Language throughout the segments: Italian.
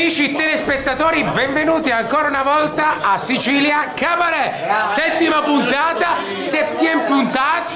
Amici telespettatori, benvenuti ancora una volta a Sicilia Cabaret, settima puntata, septième puntate,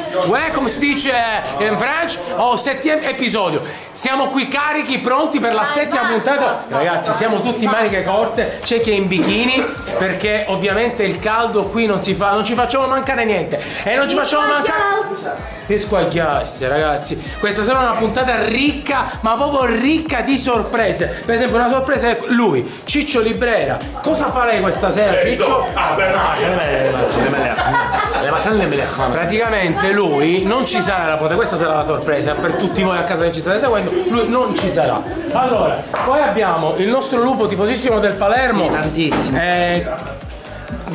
come si dice in Francia, o septième episodio. Siamo qui carichi, pronti per la settima puntata. Ragazzi, siamo tutti in maniche corte, c'è chi è in bikini, perché ovviamente il caldo qui non ci facciamo mancare niente. E non ci facciamo mancare... Ti squagliasse, ragazzi. Questa sarà una puntata ricca, ma proprio ricca di sorprese. Per esempio, una sorpresa è lui, Ciccio Librera. Cosa farei questa sera, Ciccio? Praticamente lui non ci sarà la puntata, questa sarà la sorpresa per tutti voi a casa che ci state seguendo. Lui non ci sarà. Allora, poi abbiamo il nostro lupo tifosissimo del Palermo. Sì, tantissimo.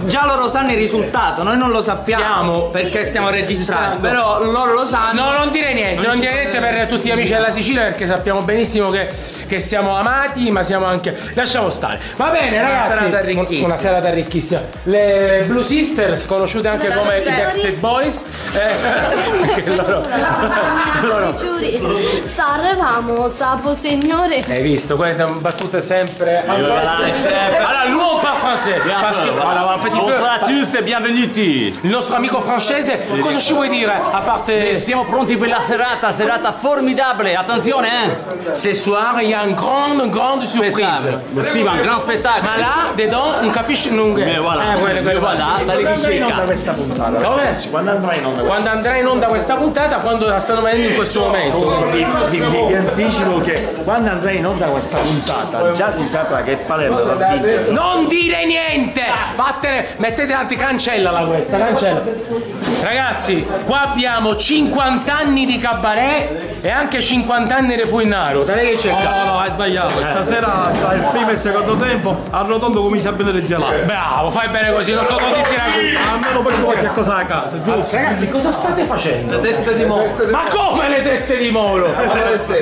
Già loro sanno il risultato, noi non lo sappiamo perché stiamo registrando, però loro lo sanno. No, non dire niente, non dire niente per tutti gli amici della Sicilia, perché sappiamo benissimo che siamo amati, ma siamo anche... Lasciamo stare. Va bene, ragazzi, una serata ricchissima. Le Blue Sisters, conosciute anche come i Backstreet Boys, loro... Sarevamo, sapo signore. Hai visto, queste battute sempre... Allora, l'uomo pas français, parce que... Bonsoir a tous e benvenuti. Il nostro amico francese, cosa ci vuoi dire? A parte... Siamo pronti per la serata formidabile, attenzione Ce soir, il y a une grande surprise. Sì, ma un gran spettacolo. Ma là, dedans, non capisci nulla. Voilà, la ricerca. Questa puntata. Come? Quando andrà in onda questa puntata, quando la stanno vedendo in questo momento. Vi anticipo che quando andrà in onda questa puntata già si saprà che Palermo l'ha vinto. Non dire niente! Vattene, mettete davanti, cancellala questa, cancella. Ragazzi, qua abbiamo 50 anni di cabaret e anche 50 anni di Fuinaro. Dai che c'è? No, hai sbagliato. Stasera tra il primo e il secondo tempo arrotondo comincia a bere gelato. Bravo, fai bene così, non sto tutti tirati. Almeno per qualche cosa a casa. Ragazzi, cosa state facendo? Le teste di moro. Ma come le teste di moro?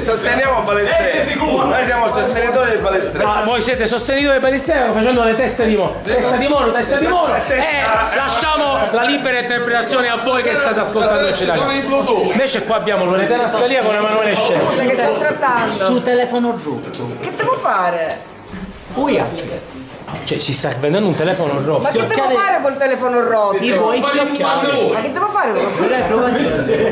Sosteniamo Balestrè. Noi siamo sostenitori del Balestrè. Ma voi siete sostenitori del Balestrè facendo le teste di moro. Testa di moro, testa di moro. E lasciamo la libera interpretazione a voi che state ascoltando il cittadino. Invece qua abbiamo Loredana Scalia con Emanuele Scena. Cosa che sto trattando? Su telefono rotto. Che devo fare? Cioè, ci sta vendendo un telefono rotto. Ma che devo fare col telefono rotto? Ma che devo fare con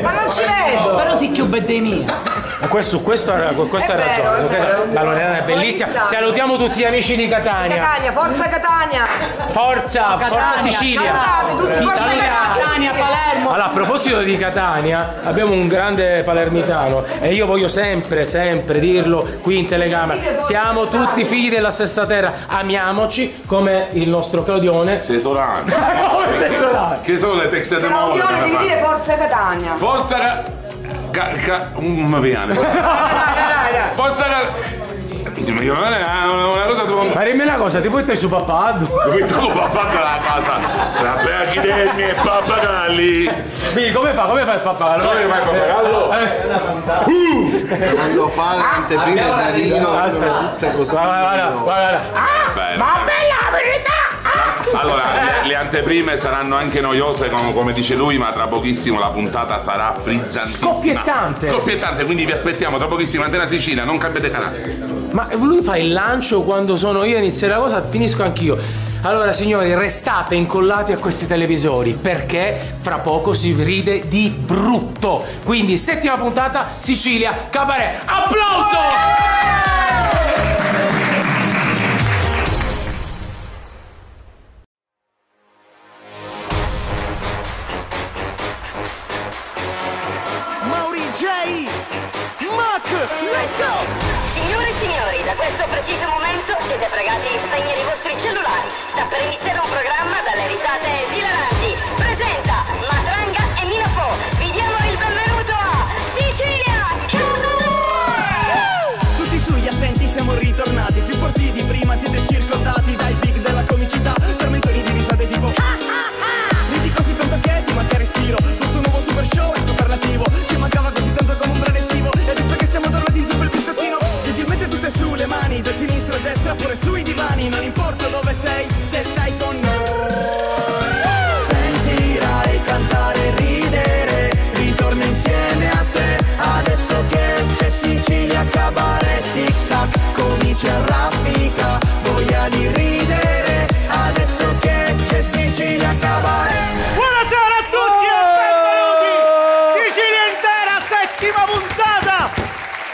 Ma non ci vedo. Però si chiude bene mia. Questo ha ragione. La Loredana è bellissima. Salutiamo tutti gli amici di Catania. Catania, forza Catania. Forza Sicilia. Salutate tutti, forza Catania, Palermo. Allora, a proposito di Catania, abbiamo un grande palermitano e io voglio sempre dirlo qui in telecamera. Siamo tutti figli della stessa terra, amiamoci come il nostro Claudione. Sei solano. Come sei solano? Che sono le texte di moro? Devi dire forza Catania. Forza mi viene. Forza una cosa tu. Ma dimmi una cosa, ti puoi stare su pappagallo? Tu papà della casa. La peachidemmi e pappagalli. Come fa il pappagallo? Come fai il pappagallo? Quando fa l'anteprima è Danilo. Tutte così. Guarda. Ma bella verità! Allora, le anteprime saranno anche noiose come dice lui, ma tra pochissimo la puntata sarà frizzantissima. Scoppiettante, quindi vi aspettiamo tra pochissimo. Antena Sicilia, non cambiate canale. Ma lui fa il lancio quando sono io, inizia la cosa, finisco anch'io. Allora signori, restate incollati a questi televisori perché fra poco si ride di brutto. Quindi settima puntata, Sicilia Cabaret. Applauso! Let's go! Signore e signori, da questo preciso momento siete pregati di spegnere i vostri cellulari. Sta per iniziare un programma dalle risate esilaranti. Presenta Matranga e Minafo. Vi diamo il benvenuto a Sicilia Cabaret! Tutti sugli attenti, siamo ritornati. Più forti di prima, siete circondati dai big della comicità. Tormentori di risate tipo ridi così tanto che ti manca respiro. Questo nuovo super show è superlativo. Ci mancava così tanto come un brano estivo. E adesso che siamo tornati in su per il biscottino, gentilmente tutte sulle mani, da sinistra a destra pure sui divani. Non importa dove sei, se stai con noi sentirai cantare e ridere. Ritorna insieme a te, adesso che c'è Sicilia Cabaret. Tic tac, comincia a rafficare. musica, voglia di ridere, adesso che c'è Sicilia Cabaret. Buonasera a tutti e benvenuti! Sicilia intera, settima puntata!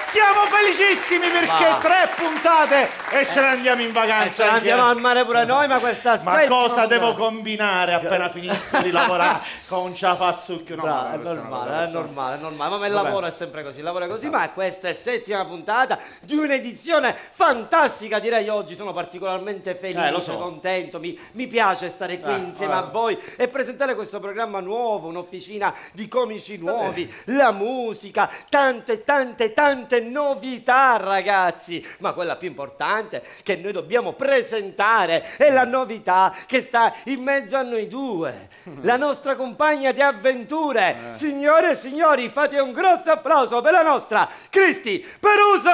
Siamo felicissimi perché 3 puntate e ce ne andiamo in vacanza. Andiamo al mare pure noi, ma questa Ma cosa devo combinare appena finisco di lavorare con ciafazzucchio? No, è normale, ma il lavoro è sempre così, ma questa è settima puntata di un'edizione fantastica, direi. Oggi sono particolarmente felice, contento, mi piace stare qui insieme a voi e presentare questo programma nuovo, un'officina di comici nuovi, la musica, tante novità, ragazzi, ma quella più importante che noi dobbiamo presentare è la novità che sta in mezzo a noi due, la nostra compagna di avventure. Signore e signori, fate un grosso applauso per la nostra Cristi Peruso!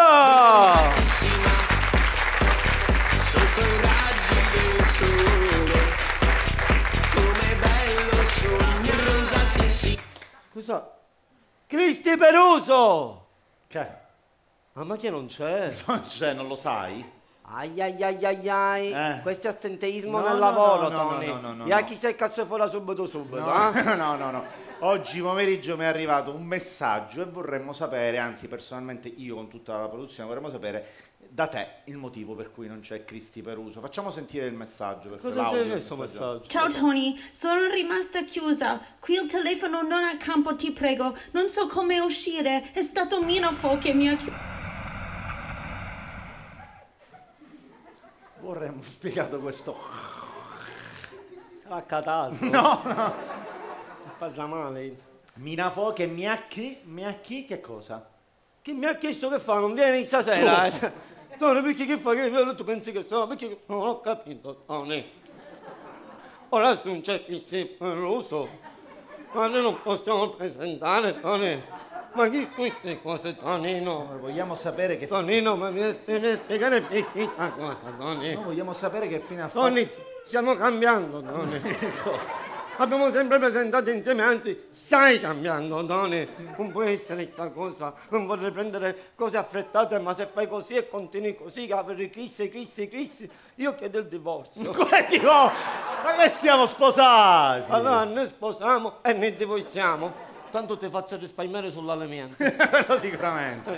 Scusa, Cristi Peruso! Che? Ma che non c'è? Non c'è, non lo sai? Ai, questo è assenteismo nel lavoro, Tony. No. Chi sei cazzo fuori subito? No. Oggi pomeriggio mi è arrivato un messaggio e vorremmo sapere, anzi personalmente io con tutta la produzione vorremmo sapere da te il motivo per cui non c'è Cristi Peruso. Facciamo sentire il messaggio. Cosa sei questo messaggio? Ciao Tony, sono rimasta chiusa. Qui il telefono non ha campo, ti prego. Non so come uscire. È stato Minafo che mi ha chiuso. Vorremmo spiegato questo. Sarà catato. No. Fa male. Minafo che mi ha che cosa? Che mi ha chiesto che fa? Non vieni stasera? No, perché che fa? Tu pensi che sto? Perché non ho capito, Tony. Ora non c'è Cristi Peruso. Ma noi non possiamo presentare, Tony. Ma chi queste cose, Tonino? Vogliamo sapere che... Tonino, ma mi devi spiegare perché questa cosa, Tony? No, vogliamo sapere che fine ha fatto... Tony, stiamo cambiando, Tony. Abbiamo sempre presentato insieme, anzi, stai cambiando, Tony. Non può essere questa cosa. Non vorrei prendere cose affrettate, ma se fai così e continui così, per Cristi, io chiedo il divorzio. Come divorzio? Ma che siamo sposati? Allora ne sposiamo e ne divorziamo. Tanto ti faccio risparmiare sull'alimento. Quello sicuramente.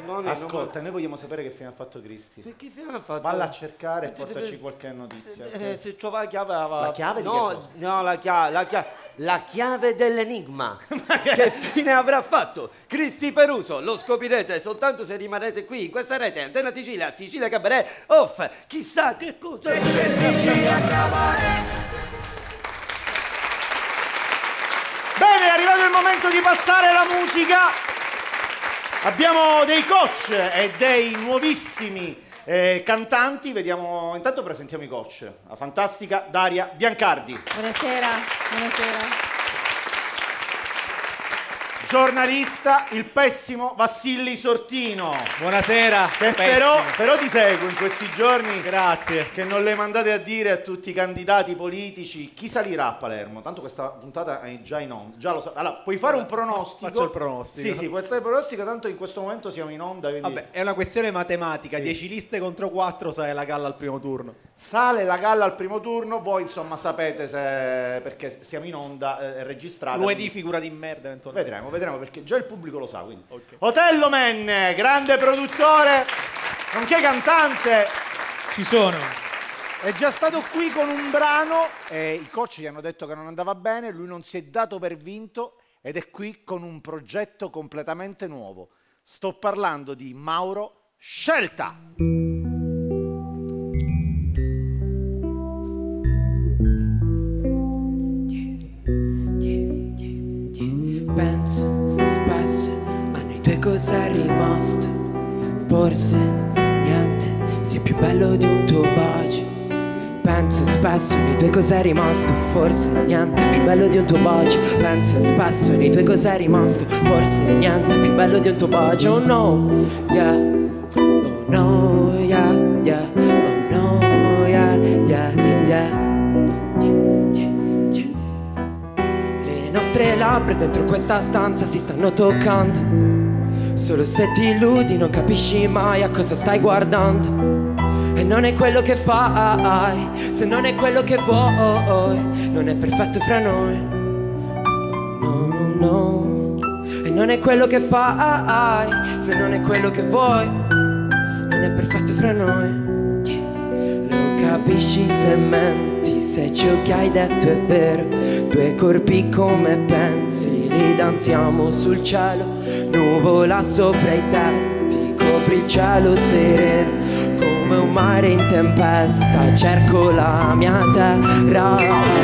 Tony, ascolta, noi vogliamo sapere che fine ha fatto Cristi. Che fine ha fatto? Valla a cercare e portaci qualche notizia. Se trova la chiave... La chiave di che cosa? No, la chiave dell'enigma. Che fine avrà fatto Cristi Peruso? Lo scoprirete soltanto se rimarrete qui in questa rete Antena Sicilia, Sicilia Cabaret Off. Chissà che cosa... C'è Sicilia Cabaret. Bene, è arrivato il momento di passare la musica. Abbiamo dei coach e dei nuovissimi cantanti. Vediamo, intanto presentiamo i coach. La fantastica Daria Biancardi. Buonasera. Giornalista, il pessimo Vassilli Sortino. Buonasera. Che però ti seguo in questi giorni. Grazie. Che non le mandate a dire a tutti i candidati politici chi salirà a Palermo. Tanto questa puntata è già in onda. Già lo so. Allora, puoi fare un pronostico? Faccio il pronostico. Sì, puoi fare il pronostico, tanto in questo momento siamo in onda. Quindi... Vabbè, è una questione matematica. 10 liste contro 4 sale la galla al primo turno. Sale la galla al primo turno. Voi insomma sapete se... perché siamo in onda registrata. Lunedì quindi... figura di merda eventualmente. Vedremo perché già il pubblico lo sa, quindi. Okay. Otello Menne, grande produttore, nonché cantante. Ci sono. È già stato qui con un brano e i coach gli hanno detto che non andava bene, lui non si è dato per vinto ed è qui con un progetto completamente nuovo. Sto parlando di Mauro Scelta. Penso spesso a noi due cosa è rimasto. Forse niente sia più bello di un tuo bacio. Penso spesso nei due cosa è rimasto. Forse niente più bello di un tuo bacio. Penso spesso nei due cosa è rimasto. Forse niente più bello di un tuo bacio. Oh no, yeah. Oh no, yeah, yeah. Oh no, yeah, yeah, yeah. Le nostre labbra dentro questa stanza si stanno toccando. Solo se ti illudi non capisci mai a cosa stai guardando. E non è quello che fai, se non è quello che vuoi, non è perfetto fra noi. No, no, no. E non è quello che fai, se non è quello che vuoi, non è perfetto fra noi. Lo capisci se menti, se ciò che hai detto è vero. Due corpi come pensi, li danziamo sul cielo. Nuvola sopra i tetti, copri il cielo sereno. Come un mare in tempesta, cerco la mia terra.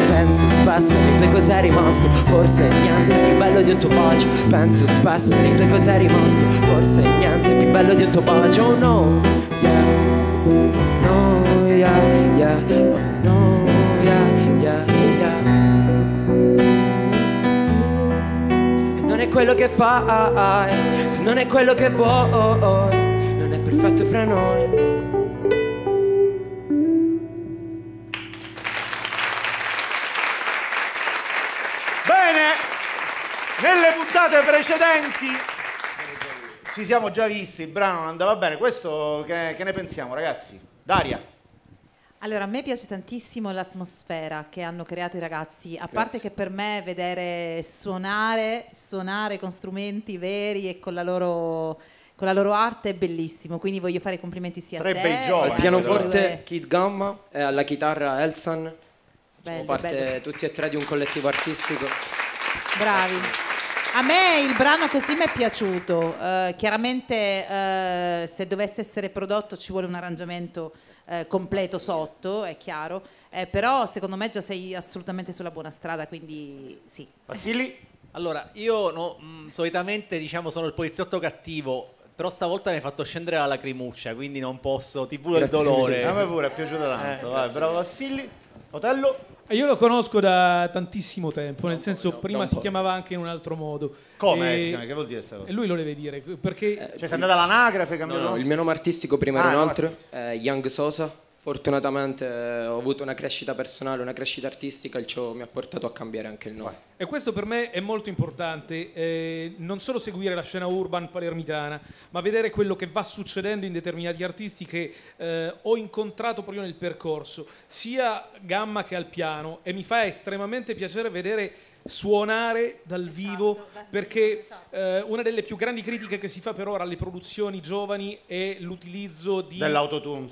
Penso spesso nei tuoi cos'è rimasto, forse niente più bello di un tuo bacio. Penso spesso nei tuoi cos'è rimasto, forse niente più bello di un tuo bacio. Oh no, yeah, no, yeah, yeah, oh no, yeah, yeah, yeah. E non è quello che fai, se non è quello che vuoi, non è perfetto fra noi. Nelle puntate precedenti ci siamo già visti, il brano non andava bene. Questo che ne pensiamo, ragazzi? Daria. Allora, a me piace tantissimo l'atmosfera che hanno creato i ragazzi, a parte che per me vedere suonare con strumenti veri e con la loro arte è bellissimo, quindi voglio fare i complimenti sia a te. Tre bei giovani. Al pianoforte Kid Gamma e alla chitarra Elsan. Facciamo parte tutti e tre di un collettivo artistico. Bravi. A me il brano così mi è piaciuto, chiaramente se dovesse essere prodotto ci vuole un arrangiamento completo sotto, è chiaro, però secondo me già sei assolutamente sulla buona strada, quindi sì. Vassili? Allora, io solitamente diciamo sono il poliziotto cattivo, però stavolta mi hai fatto scendere la lacrimuccia, quindi non posso, ti pure il dolore. A me pure è piaciuto tanto, vai, bravo Vassili. Otello? Io lo conosco da tantissimo tempo, nel senso prima si chiamava anche in un altro modo. Come si chiama? Che vuol dire questa cosa? E lui lo deve dire, perché... Cioè sei andata all'anagrafe, cambiato No, il mio nome artistico prima era inoltre Young Sosa. Fortunatamente ho avuto una crescita personale, una crescita artistica, il ciò mi ha portato a cambiare anche il nome. E questo per me è molto importante, non solo seguire la scena urban palermitana, ma vedere quello che va succedendo in determinati artisti che ho incontrato proprio nel percorso, sia Gamma che al piano, e mi fa estremamente piacere vedere suonare dal vivo, perché una delle più grandi critiche che si fa per ora alle produzioni giovani è l'utilizzo di dell'autotune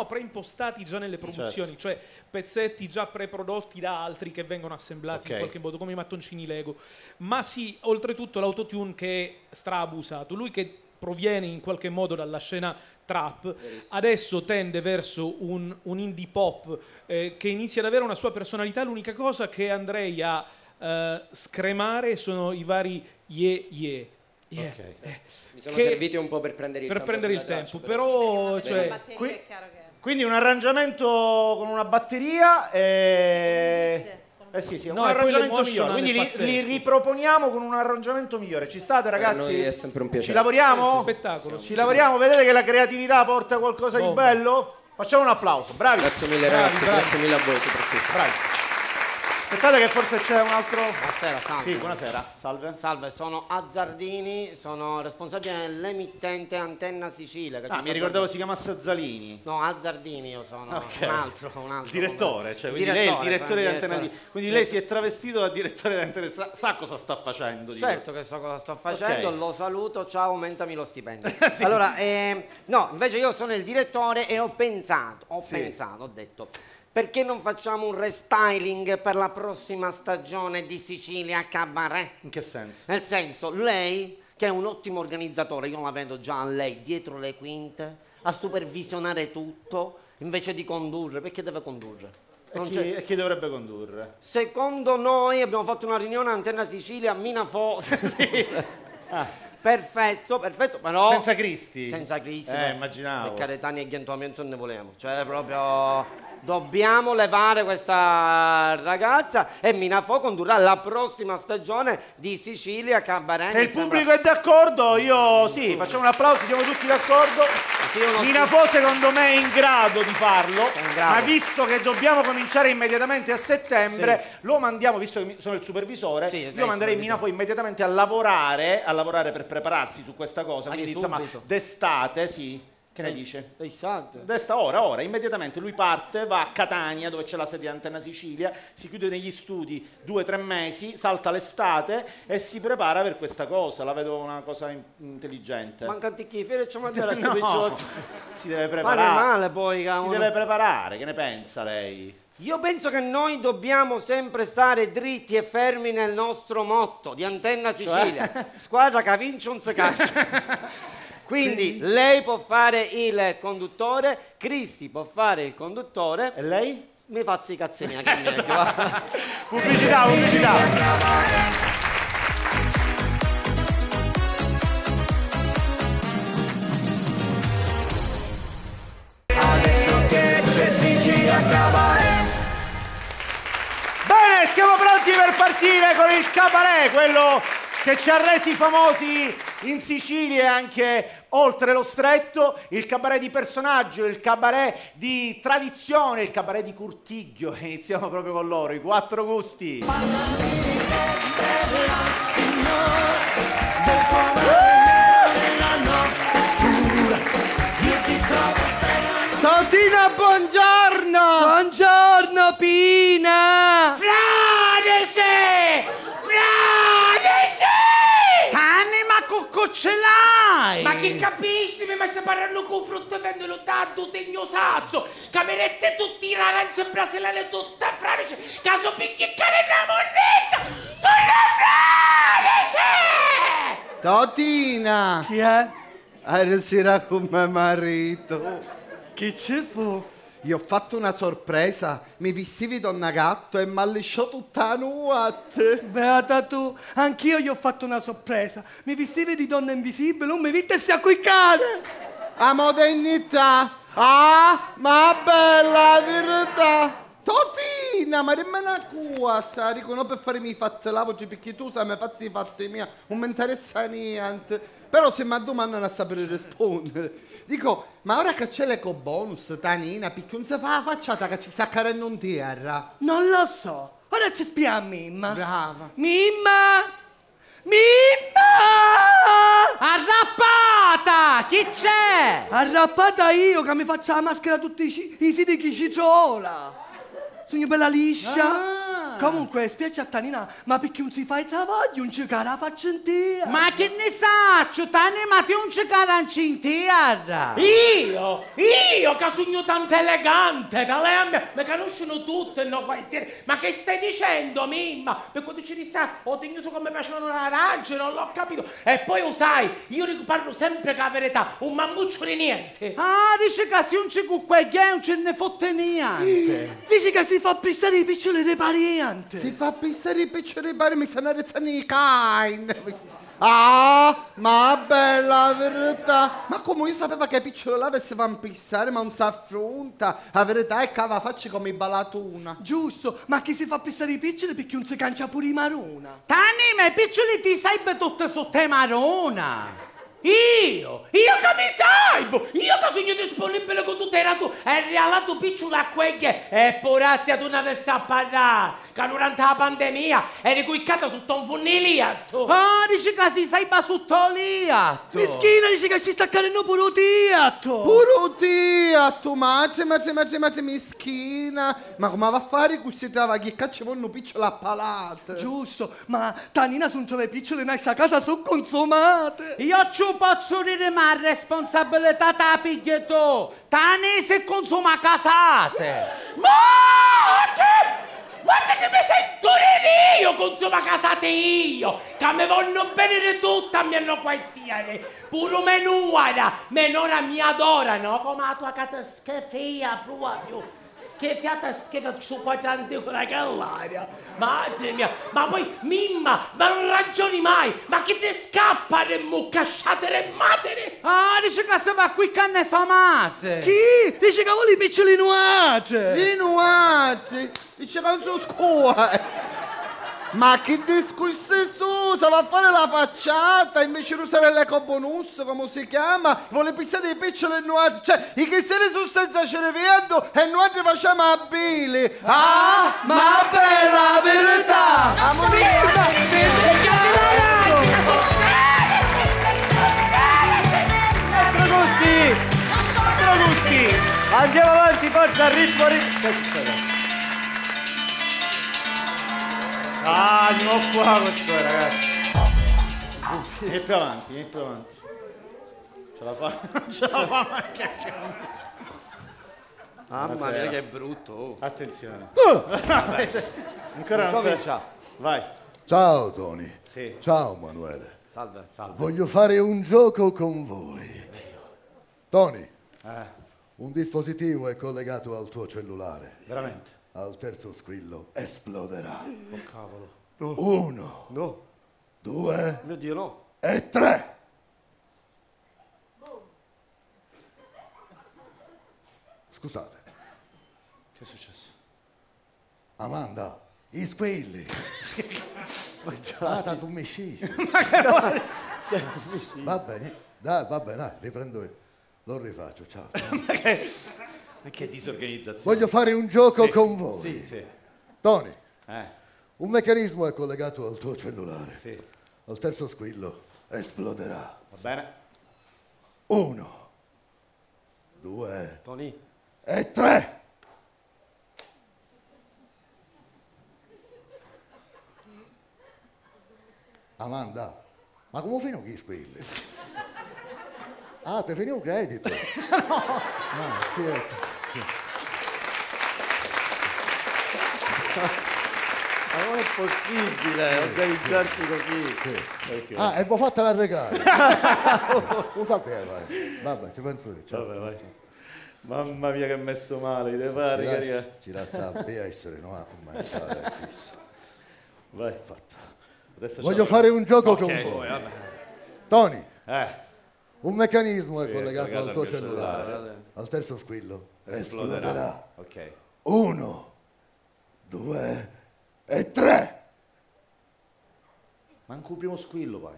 preimpostati già nelle produzioni, cioè pezzetti già preprodotti da altri che vengono assemblati in qualche modo come i mattoncini Lego, ma sì, oltretutto l'autotune che è straabusato. Lui che proviene in qualche modo dalla scena trap, adesso tende verso un indie pop che inizia ad avere una sua personalità. L'unica cosa che andrei a scremare sono i vari yeah. Mi sono serviti un po' per prendere il tempo, però cioè, quindi un arrangiamento con una batteria sì, un arrangiamento migliore, quindi li riproponiamo con un arrangiamento migliore. Ci state, ragazzi? Per noi è sempre un piacere. Ci lavoriamo? Spettacolo. Ci lavoriamo, vedete che la creatività porta qualcosa di bello? Facciamo un applauso, bravi. Grazie mille ragazzi, grazie mille a voi soprattutto. Bravi. Aspettate che forse c'è un altro... Buonasera, salve. Sì, buonasera, salve. Salve, sono Azzardini, sono responsabile dell'emittente Antenna Sicilia. Mi ricordavo si chiamasse Azzalini. No, Azzardini io sono, un altro. Direttore, cioè, quindi lei è il direttore di Antenna Sicilia. Quindi lei si è travestito da direttore di Antenna Sicilia. Sa cosa sta facendo? Certo che so cosa sto facendo, lo saluto, ciao, aumentami lo stipendio. Sì. Allora, no, invece io sono il direttore e ho detto... Perché non facciamo un restyling per la prossima stagione di Sicilia Cabaret? In che senso? Nel senso, lei, che è un ottimo organizzatore, io la vedo già a lei dietro le quinte, a supervisionare tutto, invece di condurre. Perché deve condurre? E chi dovrebbe condurre? Secondo noi abbiamo fatto una riunione a Antenna Sicilia a Minafo. Sì. Perfetto, però... Senza Cristi? Senza Cristi. Immaginavo. Perché Caretani e Ghiantomento non ne volevamo. Cioè, proprio... Dobbiamo levare questa ragazza e Minafo condurrà la prossima stagione di Sicilia Cabaret. Se il pubblico è d'accordo, io sì, facciamo un applauso, siamo tutti d'accordo. Minafo secondo me è in grado di farlo, ma visto che dobbiamo cominciare immediatamente a settembre, lo mandiamo, visto che sono il supervisore, io manderei Minafo immediatamente a lavorare per prepararsi su questa cosa. Quindi insomma d'estate, Che ne dice? Istante. Desta ora, immediatamente lui parte, va a Catania dove c'è la sede di Antenna Sicilia, si chiude negli studi 2-3 mesi, salta l'estate e si prepara per questa cosa. La vedo una cosa intelligente. Manca antichifere, c'è mangiare No, picciotto. si deve preparare. Male poi, si deve preparare, che ne pensa lei? Io penso che noi dobbiamo sempre stare dritti e fermi nel nostro motto di Antenna Sicilia. Squadra che vince non si caccia. Quindi lei può fare il conduttore, Cristi può fare il conduttore. E lei? Mi faccio i cazzi miei. Pubblicità. Bene, siamo pronti per partire con il cabaret, quello che ci ha resi famosi in Sicilia e anche oltre lo stretto, il cabaret di personaggio, il cabaret di tradizione, il cabaret di Curtiglio. Iniziamo proprio con loro, i 4 gusti. Totina, buongiorno! Buongiorno, Pina! Franese! Tani, ma cocco ce l'hai? Ma che capisci? Ma si parlano con frutta e vendono tanto tegno sazzo, camerette tutti arancia brasiliane tutta fradice, caso picchiccare una monnezza, sono fradice! Totina! Chi è? Ieri sera con mio marito. Che ci fu? Gli ho fatto una sorpresa, mi vestivi donna gatto e mi ha lisciato tutta nuotte. Beata tu, anch'io gli ho fatto una sorpresa. Mi vestivi di donna invisibile, non mi vittessi a quel cane. A modernità. Ah, ma bella verità. Totina, ma rimane qua, sta dicono per farmi i fatti la voce perché tu sai mi fatti i fatti mia, non mi interessa niente. Però se mi domandano a sapere rispondere. Dico, ma ora che c'è l'ecobonus, Tanina, perché non si fa la facciata che ci sta carendo in terra? Non lo so. Ora ci spia a Mimma. Brava. Mimma! Arrappata! Chi c'è? Arrappata io che mi faccio la maschera tutti i siti che ci ciola. Sono bella liscia. Comunque, spiace a Tanina, ma perché non si fa il travaglio, non ci cara la faccia in terra. Ma che ne saccio, Tani, ma ti non ci cara in terra? Io che sono tanto elegante, da lei mi conoscono tutte, no, quartiere. Ma che stai dicendo, Mimma? Per quando ci risa, ho tenuto come facevano l'arance, non l'ho capito. E poi lo sai, io parlo sempre con la verità, un mammuccio di niente. Ah, dice che se non ci cu quel gay non ce ne fotte niente. Dici che si fa pissare i piccoli dei parienti. Si fa pissare i piccoli parienti, mi stanno rezzando i cani. Ah, ma bella verità. Ma come io sapevo che i piccoli là avesse fan pissare, ma non si affronta. La verità è che la faccio come i balatuna. Giusto, ma chi si fa pissare i piccoli perché non si cancia pure i marona? Tani, ma i piccoli ti sai tutte sotto i marona. Io che mi saibo, io che sono disponibile con tutte le tu e realato piccolo a queglie e porate ad una vessa a parlare che durante la pandemia eri cuiccata sotto un funniliatto. Ah, dici che si saiba sotto liatto. Mischina, dici che si sta cadendo pure un tiatto. Pure un tiatto, mazze, mischina. Ma come va a fare questi travagli? Che caccia vanno piccolo a palate. Giusto, ma Tanina sono trove piccole in questa casa sono consumate. Io ci posso dire, ma responsabilità ta pigli tu. Tani se consuma casate. Guarda che mi sento io, consuma casate io, che mi vogliono bene di tutto a mio quartiere, pure menuara, menora mi adorano, come la tua cata schifia proprio. Schiaffiata su quadranti con la callaria. Madre mia, ma poi Mimma, ma non ragioni mai, ma che ti scappa le mucche, sciatere matere? Ah, dice che se va qui canne somate. Chi? Dice che vuole i piccoli nuate. I nuati? Dice che non sono scuole. Ma che discorsi su? Se va a fare la facciata invece di usare l'ecobonus, come si chiama? Vuole pensare dei piccoli nuati. Cioè, i cristiani sono senza cervello e noi facciamo abili. Ah, ma bella verità! gusti! Andiamo avanti, forza, ritmo. Che succede? Ah, di nuovo qua questo, ragazzi. Vieni più avanti, Ce la fa? Non ce la fa neanche. Mamma mia, che brutto. Oh. Attenzione. Ancora non comincia. Vai. Ciao Tony. Sì. Ciao Manuele. Salve. Voglio fare un gioco con voi. Tony, un dispositivo è collegato al tuo cellulare. Veramente? Al terzo squillo esploderà. Oh cavolo. 1. No. 2. Mio Dio, no. E 3. Scusate. Che è successo? Amanda, i squilli. Tanto mi scisci. Va bene, dai, riprendo io. Lo rifaccio, ciao. Ma che disorganizzazione. Voglio fare un gioco con voi. Sì. Tony, un meccanismo è collegato al tuo cellulare. Sì. Al terzo squillo esploderà. Va bene. 1, 2 Tony. e 3. Amanda, ma come fino gli squilli? Ah, ti finì un credito? No, certo. Ma non è possibile organizzarsi così. Ah, e poi fatta la regale. Lo sapevo, vabbè, ci penso io. Ciao. Vabbè, vai. Mamma mia che è messo male, devi fare carica. Ci lascia a essere, no? Vai. Fatta. Adesso voglio fare un gioco con voi. voi. Tony, un meccanismo è collegato al tuo cellulare. Al terzo squillo esploderà. Ok. 1, 2 e 3. Manco il primo squillo, vai.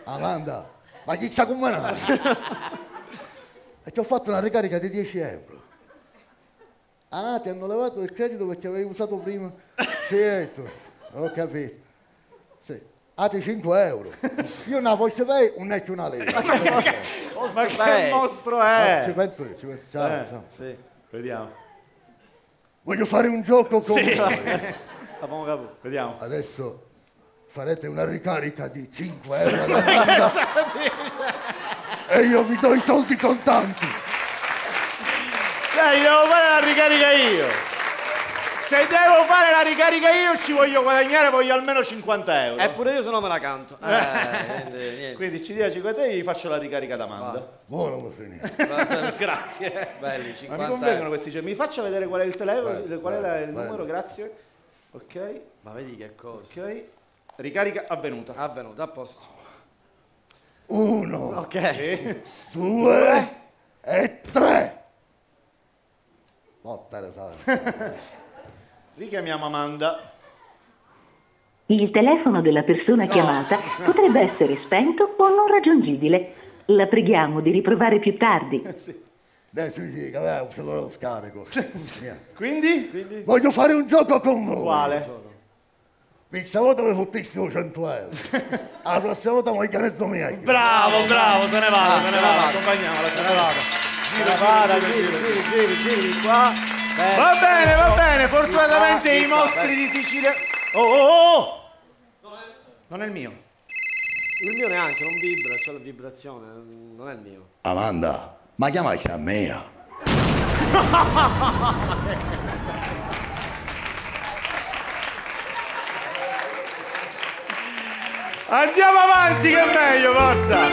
Amanda, ma chi c'ha come no? E ti ho fatto una ricarica di 10 euro. Ah, ti hanno levato il credito perché avevi usato prima? Certo, ho capito. Sì. Ah, ti 5 euro. Io non voglio sapere un necchio una lei. Ma che mostro è? Ci penso io, Ciao. Sì. Vediamo. Voglio fare un gioco con voi. Vediamo. Adesso farete una ricarica di 5 euro alla banda e io vi do i soldi contanti. Dai, devo fare la ricarica io. Se devo fare la ricarica io ci voglio guadagnare, voglio almeno 50 euro. Eppure io se no me la canto. Niente. Quindi ci dia 50 euro e gli faccio la ricarica d'Amanda. Buono, mi finire. Grazie. Belli, 50 Ma mi convengono questi giochi. Mi faccia vedere qual è il telefono, qual è il bello. numero, grazie. Ok. Ma vedi che cosa. Ok. Ricarica avvenuta. Avvenuta, a posto. 1, ok. 2 e 3. Richiamiamo Amanda. Il telefono della persona chiamata potrebbe essere spento o non raggiungibile. La preghiamo di riprovare più tardi. Adesso che lo scarico. Quindi? Voglio fare un gioco con voi. Quale? Questa volta vi fottissimo 100 euro. Alla prossima volta mi canezzo mia. Bravo, se ne vada, accompagniamola, se ne vada. Giri qua. Va bene, fortunatamente i mostri di Sicilia. Oh! Non è il mio. Il mio neanche, non vibra, c'è la vibrazione, non è il mio. Amanda, ma chiamai a mia. Andiamo avanti che è meglio, forza!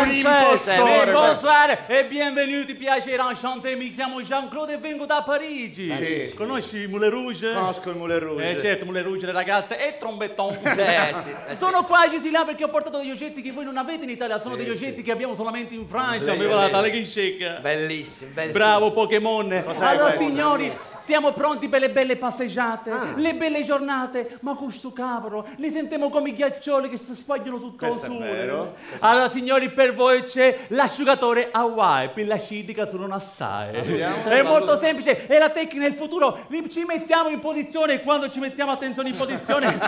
L'impostore! Bonsoir e benvenuti, piacere, enchanté, mi chiamo Jean-Claude e vengo da Parigi. Sì. Conosci il Moulin Rouge? Conosco il Moulin Rouge. Certo, Moulin Rouge, le ragazze e trombetton. Sì. Sono qua a Gisila perché ho portato degli oggetti che voi non avete in Italia, sono degli oggetti che abbiamo solamente in Francia. Mi guardate, che chic. Bellissimo. Bravo Pokémon. Cos'è allora questo? signori, Siamo pronti per le belle passeggiate, le belle giornate, ma questo cavolo, li sentiamo come i ghiaccioli che si spagliano tutto il Questo è sole. vero. Allora signori, per voi c'è l'asciugatore Hawaii, per la scidica sono assai. È molto semplice, è la tecnica del futuro, ci mettiamo in posizione, quando ci mettiamo attenzione in posizione,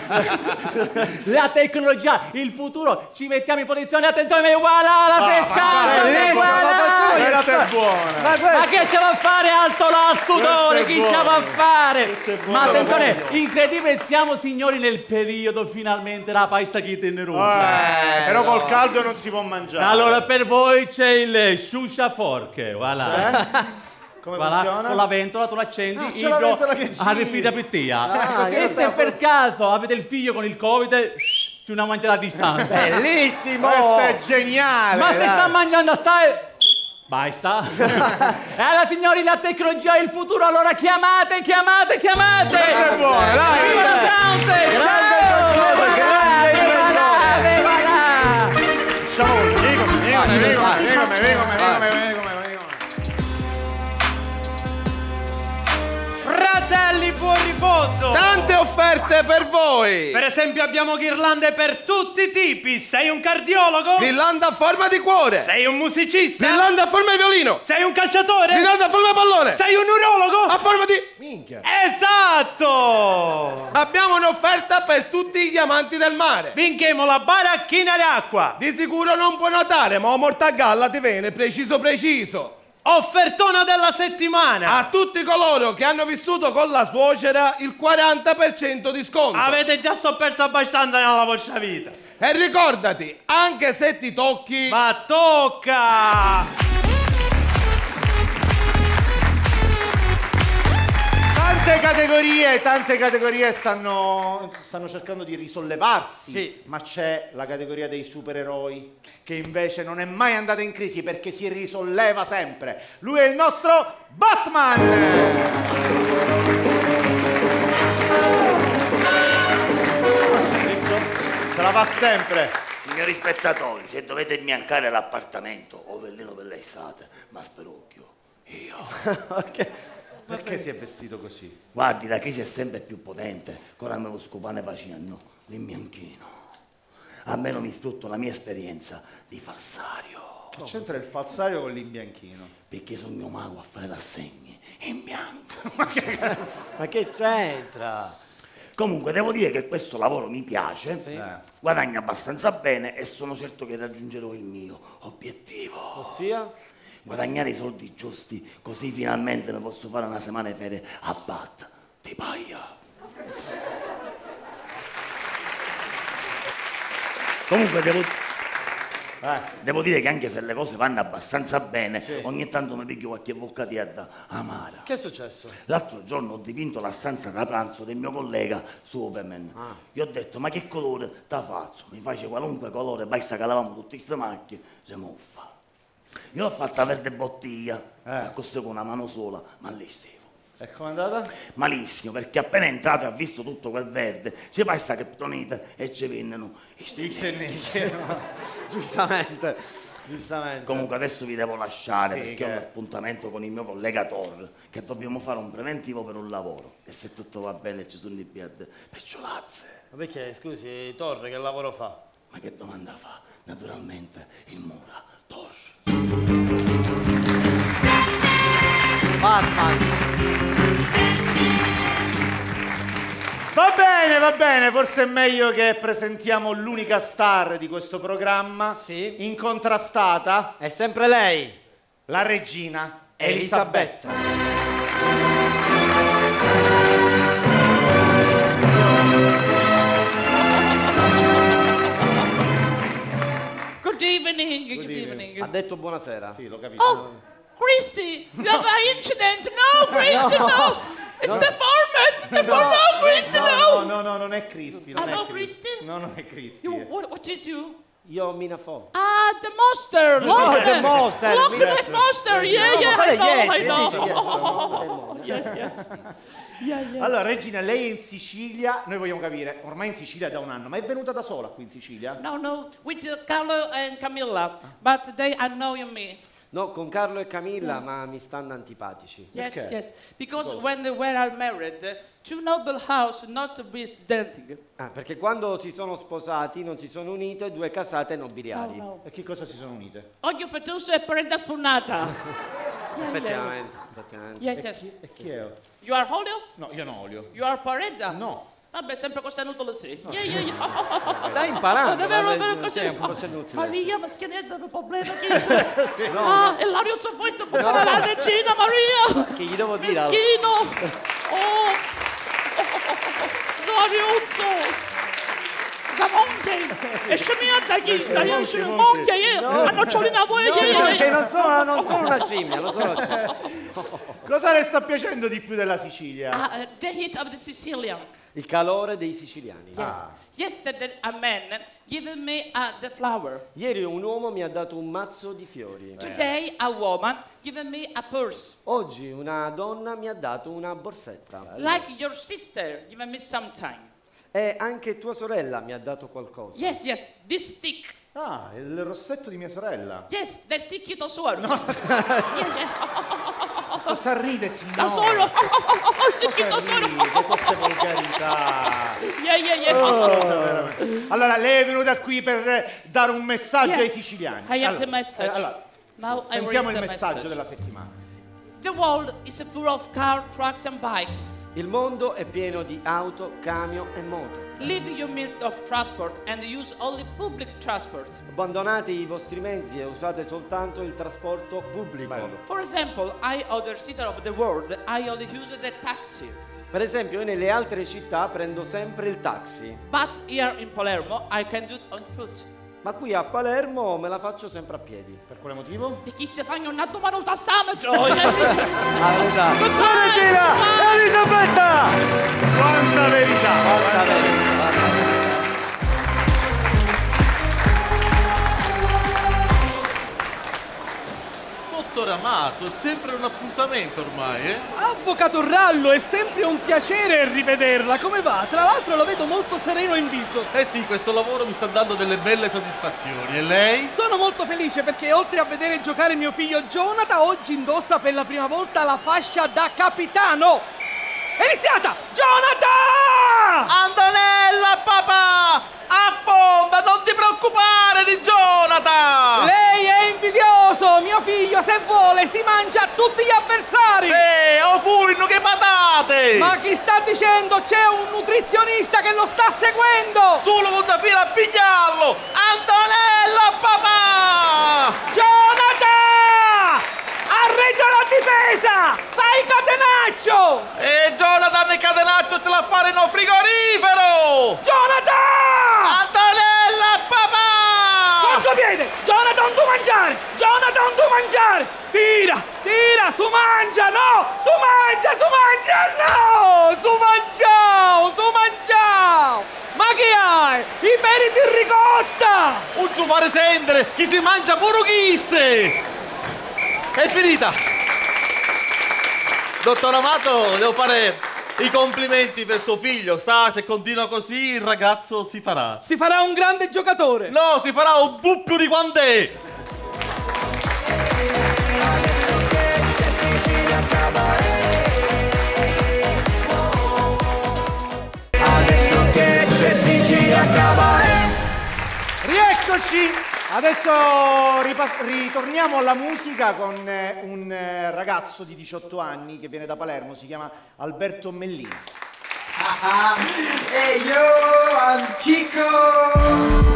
la tecnologia, il futuro, ci mettiamo in posizione, attenzione, voilà la pescata, Questa è buona. ma che ce va a fare alto l'astudore, chi ce va a fare? Ma attenzione, incredibile, siamo signori nel periodo finalmente la paista che teneruta. Però col caldo non si può mangiare. Allora per voi c'è il sciusciaforche, voilà. Come Voilà, funziona? con la ventola tu l'accendi, c'è la ventola che gira. arrivi a pittia. così E lo se stavo- per caso avete il figlio con il Covid, c'è una mangiata a distanza. Bellissimo! Questo è geniale! Ma se dai. sta mangiando assai, basta. E allora signori, la tecnologia è il futuro, allora chiamate! Questa è buona, dai! Viva la France! Fratelli, buon riposo! Tante offerte per voi! Per esempio abbiamo ghirlande per tutti i tipi. Sei un cardiologo? Ghirlanda a forma di cuore! Sei un musicista? Ghirlanda a forma di violino! Sei un calciatore? Ghirlanda a forma di pallone! Sei un urologo? A forma di... Minchia! Esatto! Abbiamo un'offerta per tutti gli amanti del mare! Vinchemo la baracchina d'acqua! Di sicuro non puoi notare, ma Mortagalla ti viene preciso! Offertona della settimana! A tutti coloro che hanno vissuto con la suocera il 40% di sconto! Avete già sofferto abbastanza nella vostra vita! E ricordati, anche se ti tocchi... Ma tocca! Tante categorie stanno cercando di risollevarsi, ma c'è la categoria dei supereroi che invece non è mai andata in crisi perché si risolleva sempre. Lui è il nostro Batman! Visto? Se la fa sempre. Signori spettatori, se dovete imbiancare l'appartamento o vellino per l'estate, ma sperucchio, io. Perché si è vestito così? Guardi, la crisi è sempre più potente, con me lo scopane facendo l'imbianchino. A me non mi sfrutto la mia esperienza di falsario. Che c'entra il falsario con l'imbianchino? Perché sono mio mago a fare l'assegni in bianco. Ma che c'entra? Comunque devo dire che questo lavoro mi piace, guadagno abbastanza bene e sono certo che raggiungerò il mio obiettivo. Ossia? Guadagnare i soldi giusti, così finalmente ne posso fare una settimana di ferie a Bat di Paglia. Comunque devo dire che anche se le cose vanno abbastanza bene, ogni tanto mi piglio qualche boccatietta amara. Che è successo? L'altro giorno ho dipinto la stanza da pranzo del mio collega Superman. Gli ho detto, ma che colore t'ha fatto? Mi face qualunque colore, basta che lavamo tutte queste macchie, si muffa. Io l'ho fatta verde bottiglia, questo con una mano sola, malissimo. E com'è andata? Malissimo, perché appena entrato e ha visto tutto quel verde, ci passa criptonite e ci vennero i Giustamente. Comunque adesso vi devo lasciare perché ho un appuntamento con il mio collega Thor, che dobbiamo fare un preventivo per un lavoro. E se tutto va bene ci sono i piedi pecciolazze. Ma perché, scusi, Torre che lavoro fa? Ma che domanda fa? Naturalmente il mura Thor. Va bene, forse è meglio che presentiamo l'unica star di questo programma, incontrastata. È sempre lei, la regina Elisabetta. Good evening. Ha detto buonasera. Sì, l'ho capito. Oh, Christy, you have an incident. No, Christy, no. It's the format. The format. No, Christy, no. No, non è Christy. Non Hello, è Christy. No, non è Christy. What did you? Io Mina Fo. Ah, the monster. Look, the monster. Look, the nice monster. Yeah, I know. Yes. Allora, Regina, lei è in Sicilia, noi vogliamo capire, ormai in Sicilia da un anno, ma è venuta da sola qui in Sicilia? No, with Carlo and Camilla, but they annoy me. No, con Carlo e Camilla, ma mi stanno antipatici. Yes, Perché? yes. Because when they were married, two noble house not to be dating. Perché quando si sono sposati non si sono unite due casate nobiliari. Oh, no. E che cosa si sono unite? Olio fettuso e preda spunata. Effettivamente. Yes, yes. E chi è? You are Olio? No, io non ho olio. You are Pareda? No. Vabbè, sempre cose inutili sì. Stai imparando. Davvero Sì, è un po' cose inutile. Maria, ma schianetta per problema che e l'aria ci ha fatto buttare la regina Maria. Che gli devo dire? Meschino. Oh. Zariuzzo. Da monte. E scimmia da chissà, io sono monte, a nocciolina vuoi. Non sono una scimmia, non sono una scimmia. Cosa le sta piacendo di più della Sicilia? The heat of the Sicilian. Il calore dei siciliani. Yesterday a man given me the flower. Ieri un uomo mi ha dato un mazzo di fiori. Today a woman given me a purse. Oggi una donna mi ha dato una borsetta. Like your sister given me sometime. E anche tua sorella mi ha dato qualcosa. Yes, yes, this stick. Ah, il rossetto di mia sorella. Yes, the stick io da solo. No. Cosa ride, signora? Da solo. Stick da solo. Che queste volgarità. Yeah. Allora, lei è venuta qui per dare un messaggio ai siciliani. I have the message. Allora, Now I sentiamo read il the messaggio message. della settimana. The world is full of car, trucks and bikes. Il mondo è pieno di auto, camion e moto. Leave your means of transport and use only public transport. Abbandonate i vostri mezzi e usate soltanto il trasporto pubblico. For example, I other city of the world, I only use the taxi. Per esempio, io nelle altre città prendo sempre il taxi. But here in Palermo, I can do it on foot. Ma qui a Palermo me la faccio sempre a piedi. Per quale motivo? Perché se fanno una domanda sama gioia. Verità. Regina Elisabetta! Quanta verità! Quanta verità! Dottore Amato, è sempre un appuntamento ormai, eh? Avvocato Rallo, è sempre un piacere rivederla. Come va? Tra l'altro lo vedo molto sereno in viso. Eh sì, questo lavoro mi sta dando delle belle soddisfazioni. E lei? Sono molto felice perché oltre a vedere giocare mio figlio Jonathan, oggi indossa per la prima volta la fascia da capitano. È iniziata! Jonathan! Antonella, papà! Affonda, non ti preoccupare di Jonathan! Lei è invidioso! Mio figlio, se vuole, si mangia tutti gli avversari! Sì, o furino che patate! Ma chi sta dicendo? C'è un nutrizionista che lo sta seguendo! Solo con da fila a pigliarlo! Antonella, papà! Jonathan! Arreggio la difesa! Fai catenaccio! E Jonathan e catenaccio ce la fare no frigorifero! Jonathan! Antonella, papà! Contropiede! Jonathan, tu mangiare! Jonathan, tu mangiare! Tira! Tira! Su mangia! No! Su mangia! Su mangia! No! Su mangiao! Su mangiao! Ma che hai? I peri di ricotta! Un giovare sendere! Chi si mangia pure chisse! È finita! Dottor Amato, devo fare i complimenti per suo figlio. Sa, se continua così il ragazzo si farà. Si farà un grande giocatore! No, si farà un doppio di quant'è! Adesso che c'è Sicilia Cabaret. Rieccoci! Adesso ritorniamo alla musica con un ragazzo di 18 anni che viene da Palermo, si chiama Alberto Mellini. Hey yo, antico!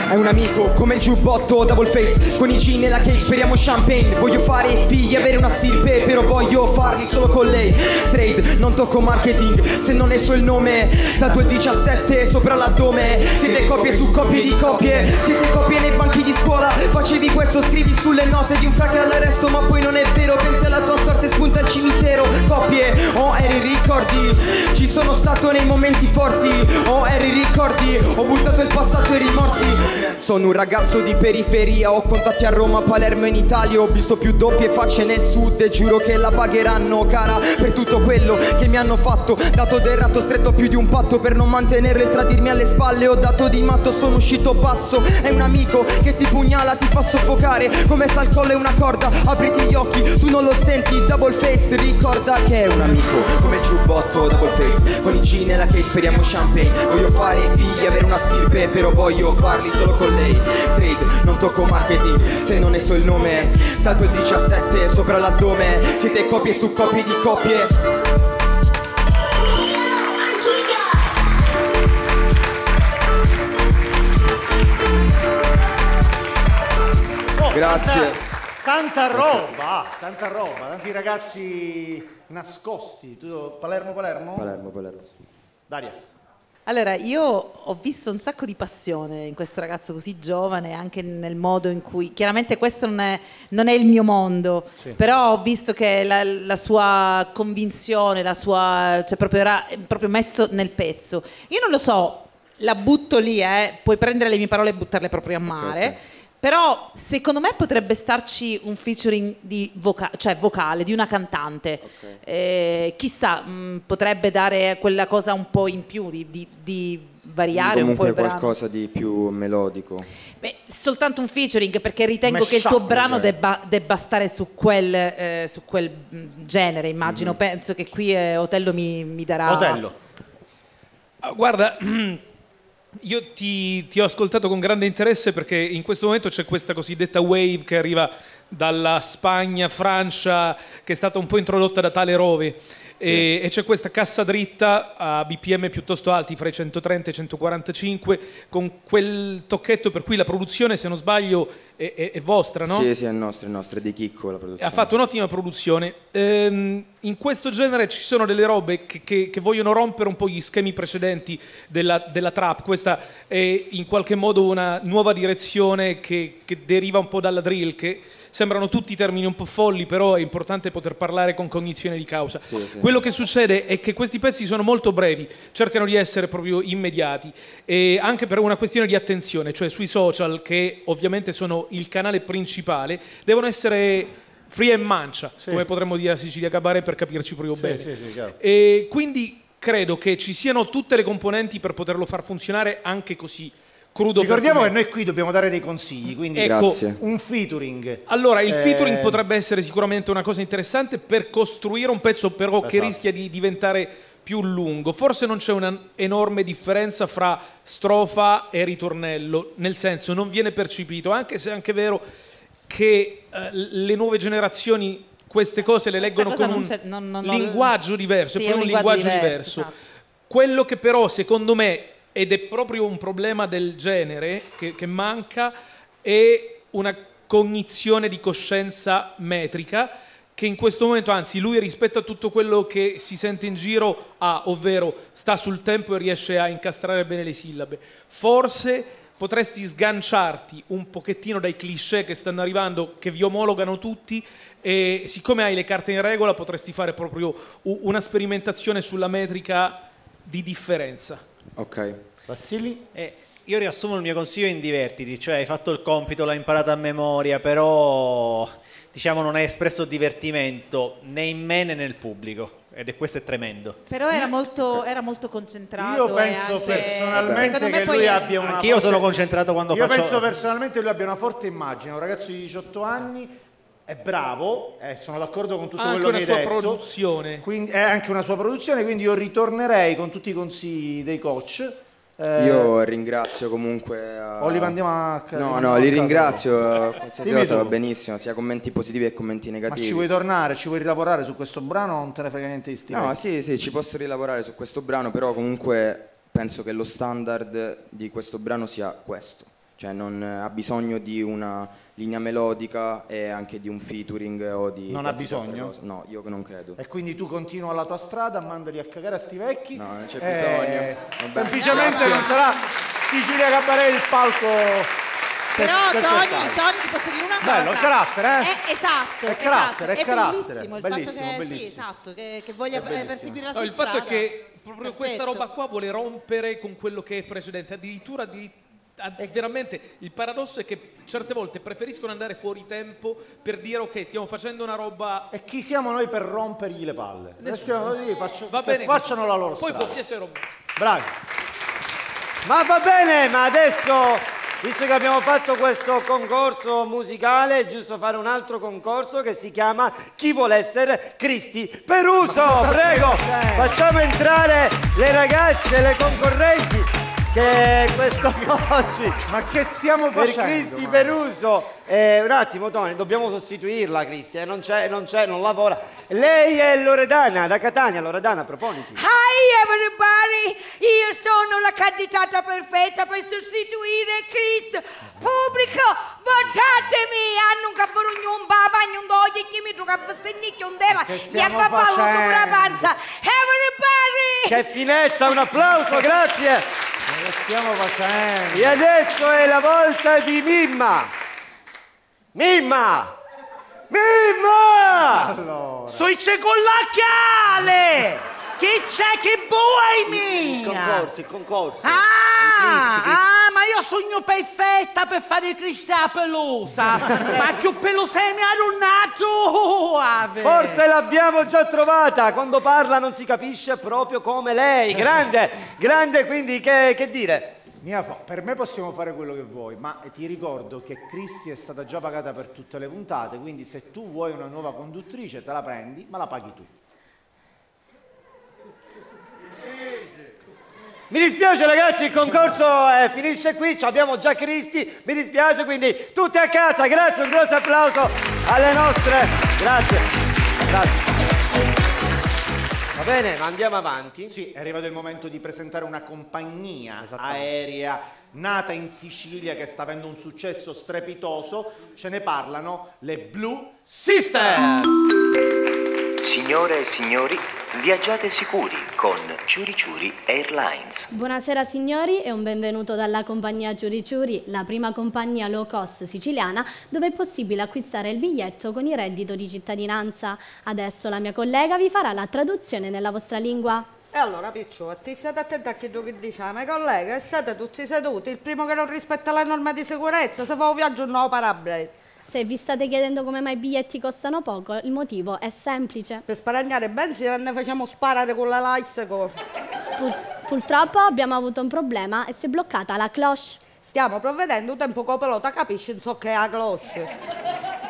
È un amico come il giubbotto double face, con i gin e la cake, speriamo champagne. Voglio fare figli, avere una stirpe, però voglio farli solo con lei. Trade, non tocco marketing, se non ne so il nome. Tatuo il 17 sopra l'addome. Siete coppie su coppie di coppie, siete coppie nei banchi di scuola. Faccio facevi questo, scrivi sulle note di un fraca all'arresto, ma poi non è vero, pensi alla tua sorte, spunta il cimitero. Coppie, oh eri ricordi, ci sono stato nei momenti forti, oh eri ricordi, ho buttato il passato e i rimorsi. Sono un ragazzo di periferia, ho contatti a Roma, Palermo e in Italia, ho visto più doppie facce nel sud e giuro che la pagheranno cara per tutto quello che mi hanno fatto. Dato del ratto, stretto più di un patto per non mantenerlo e tradirmi alle spalle. Ho dato di matto, sono uscito pazzo. È un amico che ti pugnala, ti fa soffocare come se al collo è una corda. Apriti gli occhi, tu non lo senti, double face. Ricorda che è un amico come il giubbotto, double face. Con i G nella case, speriamo champagne. Voglio fare figli, avere una stirpe, però voglio farli solo con lei. Trade, non tocco marketing, se non ne so il nome. Tanto il 17 sopra l'addome. Siete copie su copie di copie. Grazie. Tanta roba, tanti ragazzi nascosti. Tu, Palermo? Palermo. Daria. Allora, io ho visto un sacco di passione in questo ragazzo così giovane, anche nel modo in cui, chiaramente questo non è il mio mondo, sì, però ho visto che la sua convinzione, cioè proprio era proprio messo nel pezzo. Io non lo so, la butto lì, puoi prendere le mie parole e buttarle proprio a mare. Okay. Però secondo me potrebbe starci un featuring di vocale, di una cantante. Okay. Chissà, potrebbe dare quella cosa un po' in più, di variare un po' il brano. Qualcosa di più melodico. Beh, soltanto un featuring, perché ritengo che il tuo brano debba stare su quel genere, immagino. Penso che qui Otello mi darà... Otello. Guarda... Io ti ho ascoltato con grande interesse perché in questo momento c'è questa cosiddetta wave che arriva dalla Spagna, Francia, che è stata un po' introdotta da Tale Rovi. Sì. E c'è questa cassa dritta a BPM piuttosto alti, fra i 130 e i 145, con quel tocchetto per cui la produzione, se non sbaglio, è vostra, no? Sì, è nostra, è di Chicco la produzione. Ha fatto un'ottima produzione. In questo genere ci sono delle robe che vogliono rompere un po' gli schemi precedenti della trap. Questa è in qualche modo una nuova direzione che deriva un po' dalla drill, che sembrano tutti termini un po' folli, però è importante poter parlare con cognizione di causa. Sì. Quello che succede è che questi pezzi sono molto brevi, cercano di essere proprio immediati, e anche per una questione di attenzione, cioè sui social, che ovviamente sono il canale principale, devono essere free and mancia, come potremmo dire a Sicilia Cabaret, per capirci proprio bene. Chiaro. E quindi credo che ci siano tutte le componenti per poterlo far funzionare anche così. Ricordiamo che noi qui dobbiamo dare dei consigli, quindi ecco, un featuring. Allora, il featuring potrebbe essere sicuramente una cosa interessante per costruire un pezzo però che rischia di diventare più lungo. Forse non c'è una enorme differenza fra strofa e ritornello, nel senso non viene percepito, anche se è anche vero che le nuove generazioni queste cose le leggono con un linguaggio diverso, è un linguaggio diverso. Esatto. Quello che però secondo me, ed è proprio un problema del genere che manca, è una cognizione di coscienza metrica che in questo momento, anzi lui rispetto a tutto quello che si sente in giro ha, ovvero sta sul tempo e riesce a incastrare bene le sillabe. Forse potresti sganciarti un pochettino dai cliché che stanno arrivando, che vi omologano tutti, e siccome hai le carte in regola potresti fare proprio una sperimentazione sulla metrica di differenza. Ok. Vassili? Io riassumo il mio consiglio in divertiti, cioè hai fatto il compito, l'hai imparato a memoria, però diciamo non hai espresso divertimento né in me né nel pubblico, questo è tremendo. Però era molto concentrato. Io penso personalmente che lui abbia una... Anch'io sono concentrato quando faccio... Io penso personalmente che lui abbia una forte immagine, un ragazzo di 18 anni, è bravo, sono d'accordo con tutto quello che hai detto. Anche una sua produzione. Quindi, è anche una sua produzione, quindi io ritornerei con tutti i consigli dei coach. Io ringrazio comunque o li mandiamo a... No, li ringrazio, qualsiasi cosa va benissimo, sia commenti positivi che commenti negativi. Ma ci vuoi tornare, ci vuoi rilavorare su questo brano o non te ne frega niente di stimoli? No, sì, ci posso rilavorare su questo brano, però comunque penso che lo standard di questo brano sia questo. Cioè non ha bisogno di una linea melodica e anche di un featuring o di... Non ha bisogno? No, io non credo. E quindi tu continua la tua strada, mandali a cagare a sti vecchi? No, non c'è bisogno. Semplicemente non sarà Sicilia Cabaret il palco Però Tony, ti posso dire una cosa. Bello, il carattere, Esatto, È carattere, esatto. è carattere. Bellissimo il Bellissimo, fatto che, bellissimo. sì, esatto, che voglia perseguire la No, sua il fatto strada. è che proprio questa Perfetto. roba qua vuole rompere con quello che è precedente, addirittura veramente il paradosso è che certe volte preferiscono andare fuori tempo per dire ok, stiamo facendo una roba. E chi siamo noi per rompergli le palle? Nessuno. Va bene, facciano la loro Poi strada. può piacere. Bravi. Ma va bene, ma adesso, visto che abbiamo fatto questo concorso musicale, è giusto fare un altro concorso che si chiama Chi vuole essere Cristi Peruso? Prego, facciamo entrare le ragazze, le concorrenti che questo oggi. Ma che stiamo per facendo? Cristi Peruso. Un attimo Tony, dobbiamo sostituirla Cristi, non lavora. Lei è Loredana da Catania. Loredana, proponiti. Hi everybody, io sono la candidata perfetta per sostituire Chris. Pubblico, votatemi! Hanno un caporugno, un babagno, un dogli, chi mi tocca vestignicchio, un dela, gli appapallo sopra panza. Everybody! Che finezza, un applauso, grazie! Che stiamo facendo? E adesso è la volta di Mimma! Mimma! Allora. Soi c'è con l'acchiale! Chi c'è che vuoi mia? Il concorso. Ma io sogno perfetta per fare Cristiana Pelosa. Ma più pelosa mi ha runnato! Forse l'abbiamo già trovata, quando parla non si capisce proprio come lei. Grande, quindi che dire? Per me possiamo fare quello che vuoi, ma ti ricordo che Cristi è stata già pagata per tutte le puntate, quindi se tu vuoi una nuova conduttrice te la prendi, ma la paghi tu. Mi dispiace ragazzi, il concorso finisce qui, abbiamo già Cristi, mi dispiace, quindi tutti a casa, grazie, un grosso applauso alle nostre, grazie. Va bene, ma andiamo avanti. Sì, è arrivato il momento di presentare una compagnia aerea nata in Sicilia che sta avendo un successo strepitoso. Ce ne parlano le Blue Sisters. Signore e signori, viaggiate sicuri con Ciuri Ciuri Airlines. Buonasera signori e un benvenuto dalla compagnia Ciuri Ciuri, la prima compagnia low cost siciliana dove è possibile acquistare il biglietto con il reddito di cittadinanza. Adesso la mia collega vi farà la traduzione nella vostra lingua. E allora picciotti, state attenti a quello che diciamo, collega, state tutti seduti, il primo che non rispetta le norme di sicurezza, se fa un viaggio non parabrezza. Se vi state chiedendo come mai i biglietti costano poco, il motivo è semplice. Per sparagnare benzina ne facciamo sparare con la lice. Purtroppo abbiamo avuto un problema e si è bloccata la cloche. Stiamo provvedendo, tempo che pelota capisci non so che è la cloche.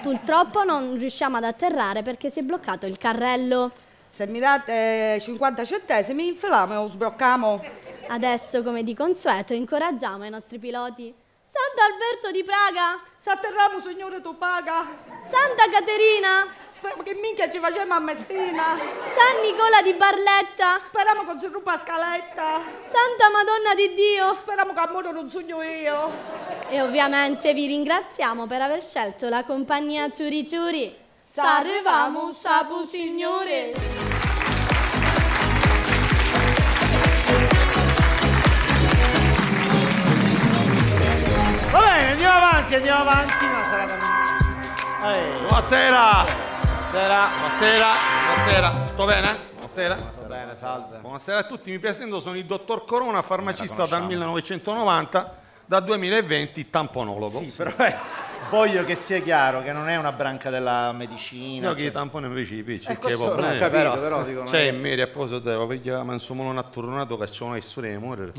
Purtroppo non riusciamo ad atterrare perché si è bloccato il carrello. Se mi date 50 centesimi infiliamo e lo sblocchiamo. Adesso, come di consueto, incoraggiamo i nostri piloti. Sant'Alberto di Praga! S'atterramo, signore, tu paga! Santa Caterina! Speriamo che minchia ci facciamo a Messina! San Nicola di Barletta! Speriamo che non si ruba la scaletta! Santa Madonna di Dio! Speriamo che a modo non sogno io! E ovviamente vi ringraziamo per aver scelto la compagnia Ciuri Ciuri! Sarevamo sapu signore! Va bene, andiamo avanti, una serata. Buonasera. Buonasera. Tutto bene? Buonasera. Tutto bene, salve. Buonasera a tutti, mi presento, sono il dottor Corona, farmacista dal 1990, da 2020 tamponologo. Sì, però voglio che sia chiaro che non è una branca della medicina. No, che i tamponi invece i picci, che non ho problemi. capito, però dico, C'è in media, poi se devo pigliare, ma insomma non ha tornato che c'è una storia di morire.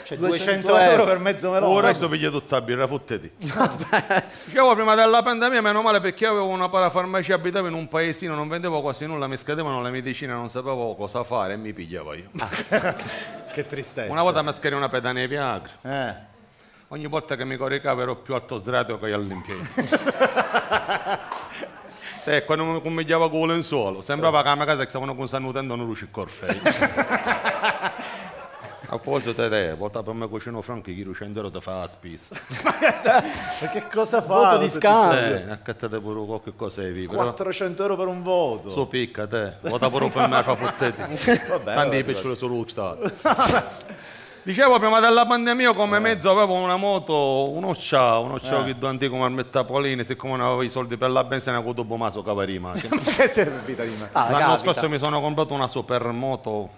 C'è 200 euro per mezzo melone. Ora sto pigliando tutta la birra, fotteti. Dicevo prima della pandemia, meno male perché avevo una parafarmacia, abitavo in un paesino, non vendevo quasi nulla, mi scadevano le medicine, non sapevo cosa fare e mi pigliavo io. Che tristezza. Una volta mi scarica una pedana di Viagra. Ogni volta che mi coricavo ero più alto sdraio che all'impiego. Se quando mi comigliava con lenzuolo, sembrava che a mia casa che stavano consannutendo una luce corfei. A proposito di te, vota per me cucino franco, chi 100 euro ti fa la spesa. Ma che cosa fa? Voto di scambio. Accattate pure qualche cosa di vivo. 400 euro per un voto. So picca te, vota pure per me, fa fotteti. Tanti i piccoli sono lo Stato. Dicevo, prima della pandemia come mezzo avevo una moto, uno ciao che antico Marmetta Polini, siccome non avevo i soldi per la benzina, con dopo maso cavarima. Ma che servita di me? L'anno scorso mi sono comprato una supermoto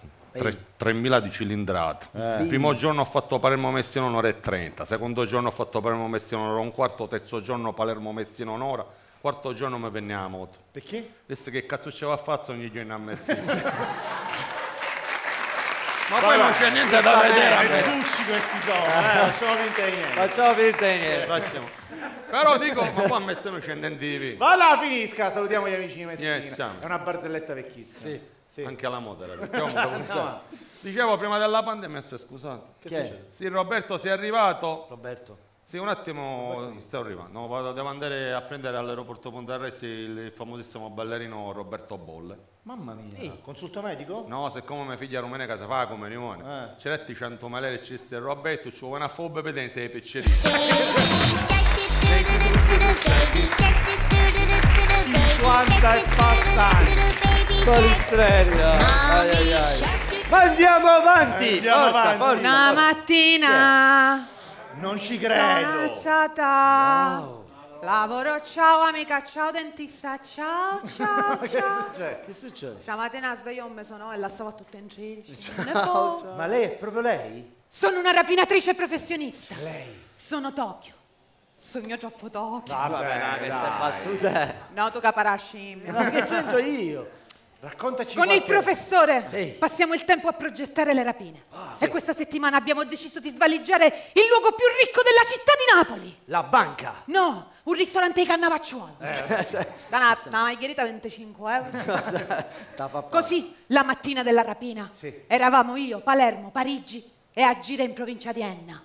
3000 di cilindrata. Il primo giorno ho fatto Palermo-Messina un'ora e 30, secondo giorno ho fatto Palermo-Messina un'ora e un quarto, terzo giorno Palermo-Messina un'ora, quarto giorno mi venne la moto. Perché? Adesso che cazzo c'è a fazzo ogni giorno a Messina. Ma poi non c'è niente da vedere. Tucci questi facciamo finta di niente. Però dico, ma qua a Messina non c'è niente di vino. Va là, finisca, salutiamo gli amici di Messina. Iniziamo. È una barzelletta vecchissima. Sì. Anche la moto era. Dicevo prima della pandemia, scusate. Che succede? Sì, Roberto, sei arrivato? Roberto. Sì, un attimo, sto arrivando. No, devo andare a prendere all'aeroporto Ponte Arresti il famosissimo ballerino Roberto Bolle. Mamma mia, consulto medico? No, siccome mia figlia rumena si fa la comunione, c'è letti 100 malere, c'è il Roberto, ci vuole una fobia per te, sei piccerino. Quanta è passata! Ma andiamo avanti! Forza. Una mattina non ci sono credo! alzata. Lavoro, ciao amica, ciao dentista, ciao. Che succede? Stamattina sveglio mi sono e la stavo tutta in giro. Ma lei è proprio lei? Sono una rapinatrice professionista. Lei? Sono Tokyo. Sogno troppo Tokyo. Vabbè, queste battute. No, tu caparasci. Ma che c'entro io? Raccontaci Con il professore Sì. passiamo il tempo a progettare le rapine. E questa settimana abbiamo deciso di svaligiare il luogo più ricco della città di Napoli. La banca. No, un ristorante di Cannavacciuolo. Da una margherita 25 euro. Così, la mattina della rapina, eravamo io, Palermo, Parigi e Agire in provincia di Enna.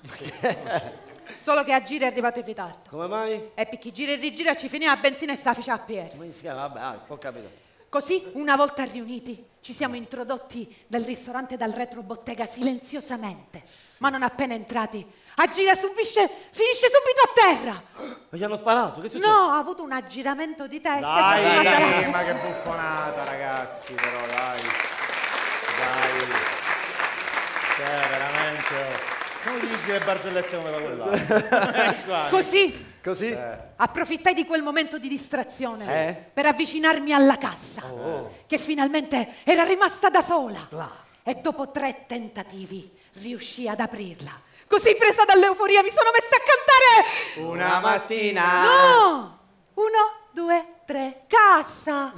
Solo che Agire è arrivato in ritardo. Come mai? E per chi gira e rigira ci finiva la benzina e staffici a piedi. Come si chiama? Vabbè, ho capito. Così, una volta riuniti, ci siamo introdotti nel ristorante dal retrobottega silenziosamente. Ma non appena entrati, Agire finisce subito a terra. Ma gli hanno sparato? Che succede? No, ha avuto un aggiramento di testa. Dai, ma che buffonata, ragazzi, però, dai. Cioè, veramente... Come dici le barzellette come quella? Così? Approfittai di quel momento di distrazione per avvicinarmi alla cassa, che finalmente era rimasta da sola. E dopo 3 tentativi riuscì ad aprirla. Così, presa dall'euforia, mi sono messa a cantare... Una mattina... No! 1, 2, 3, cassa!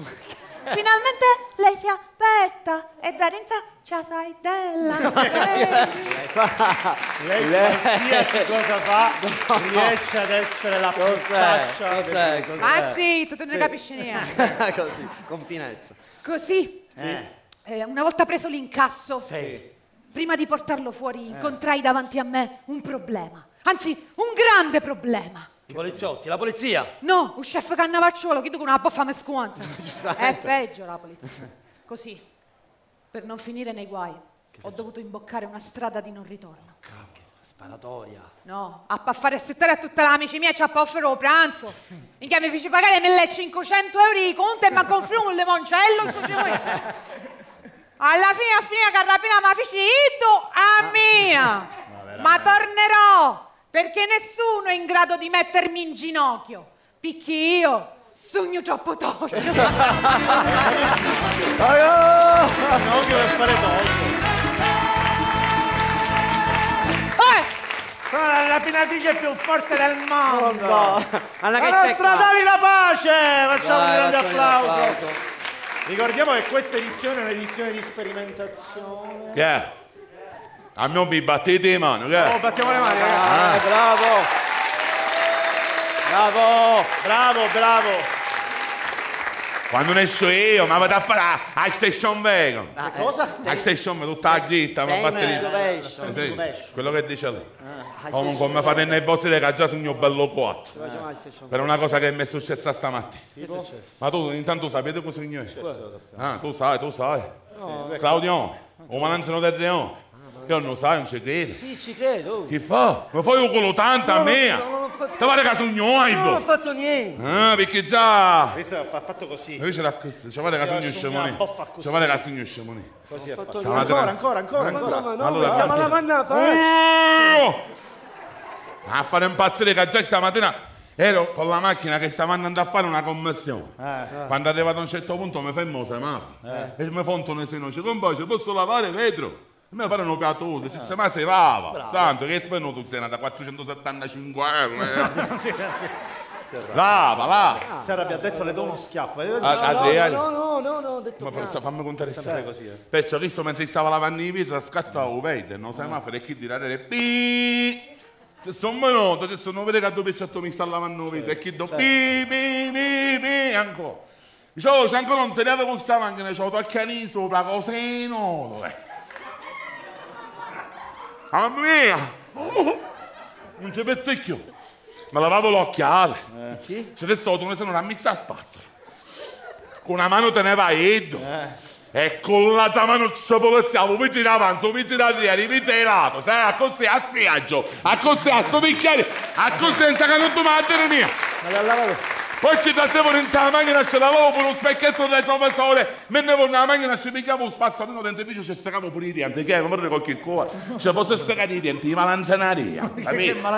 Finalmente lei si è aperta e da Renza ci sai della. Lei qualsiasi cosa fa riesce ad essere la Cos'è? Ma zitto, tu non ne capisci niente. Così, con finezza. Così, una volta preso l'incasso, prima di portarlo fuori, incontrai davanti a me un problema. Anzi, un grande problema. I poliziotti, la polizia. No, un chef Cannavacciuolo, chi tu con una boffa mescuanza. È peggio la polizia. Così, per non finire nei guai, ho dovuto imboccare una strada di non ritorno. Sparatoria. No, a fare assettare a tutta l'amici miei, ci ha offero il pranzo. Minchia, mi fece pagare 1500 euro di conto e mi ha confluito un limoncello. Alla fine che rapina mi fece iddo a mia. Ma tornerò, perché nessuno è in grado di mettermi in ginocchio. Picchi io, sogno troppo Tokyo. Ginocchio per fare poco. Sono la rapinatrice più forte del mondo. La nostra Davide Pace. Facciamo un grande applauso. Ricordiamo che questa edizione è un'edizione di sperimentazione. A me mi battete le mani, Oh, battiamo le mani, ragazzi. Bravo. Quando ne so io, ma vado a fare a Station Wagon. Cosa? A Station Wagon, tutta la gritta, ma batteria. Sì, quello che dice lui. Comunque mi fate nei vostri che già sogno bello 4. Per una cosa che mi è successa stamattina. Ma tu intanto sapete cosa sogno io? Tu sai. Claudio, o Malanzano del Leone. Io non sai, non ci credo. Sì, ci credo. Che fa? Ma fai un culo tanto a me? Ti pare che sogno hai? Non ho fatto niente. Ah, perché già... Questo ha fatto così. Invece da questo, ci pare che sogno scemoni. Ci pare che sogno scemoni. Così ha fatto. Ancora. Allora, siamo alla manna. A fare impazzire che già stamattina ero con la macchina che stava andando a fare una commissione. Quando è arrivato a un certo punto mi fermo il semaforo e mi fontono se non ci compagno, posso lavare vetro? A me pare piatoso, ci si si lava. Santo, che spendo tu sei nata a 475 euro. Lava. Si arrabbia, ha detto le do uno schiaffo. No, ho detto ma fammi contare sempre così. Perciò visto mentre stava lavando i viso scattavo vede, non semaforo e chi dirà pi. Sono venuto, adesso non vede che a 2 pezzetto mi sta lavando il viso e chi do pi ancora. Dicevo, c'è ancora un telefono con questa macchina, c'ho il canino sopra, coseno. Dov'è? Mamma mia! Non c'è pettecchio. Mi lavavo l'occhiale. C'è adesso tu ne sei una mix a spazzola. Con una mano teneva Edo. E con la mano ci poliziavo, mi tirava avanti, mi tirava dietro, mi tirato, sai, a così a spiaggio, a così a sto bicchiere, a così senza che non tu madre mia. Poi ci trasevo in la macchina, ci lavavo per uno specchietto del sopra, mentre con la macchina ci picchiavo un spazzolino dentro invece ci seccavo pure i denti, che non qualche cosa, ci posso seccare i denti, di malanzanaria, capito?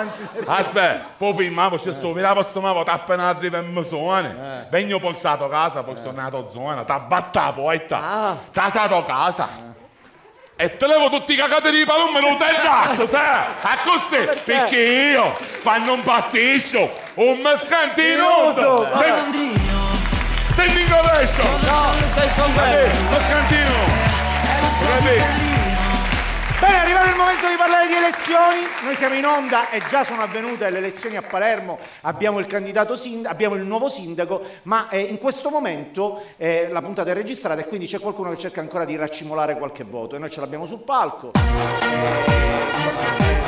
Aspetta, poi filmavo, ci sto, miravo, stomavo, appena arriva in zona, vengo polsato a casa, poi sono nato a zona, t'abbattato, poi tasato a casa. E te levo tutti i cacati di palombe non terrazzo, sai? A così, perché io, quando non passisco, un mescantino! Standing ovation! No, sei solvere! Mescantino! Bene, è arrivato il momento di parlare di elezioni. Noi siamo in onda e già sono avvenute le elezioni a Palermo. Abbiamo il candidato abbiamo il nuovo sindaco, ma in questo momento la puntata è registrata e quindi c'è qualcuno che cerca ancora di raccimolare qualche voto e noi ce l'abbiamo sul palco.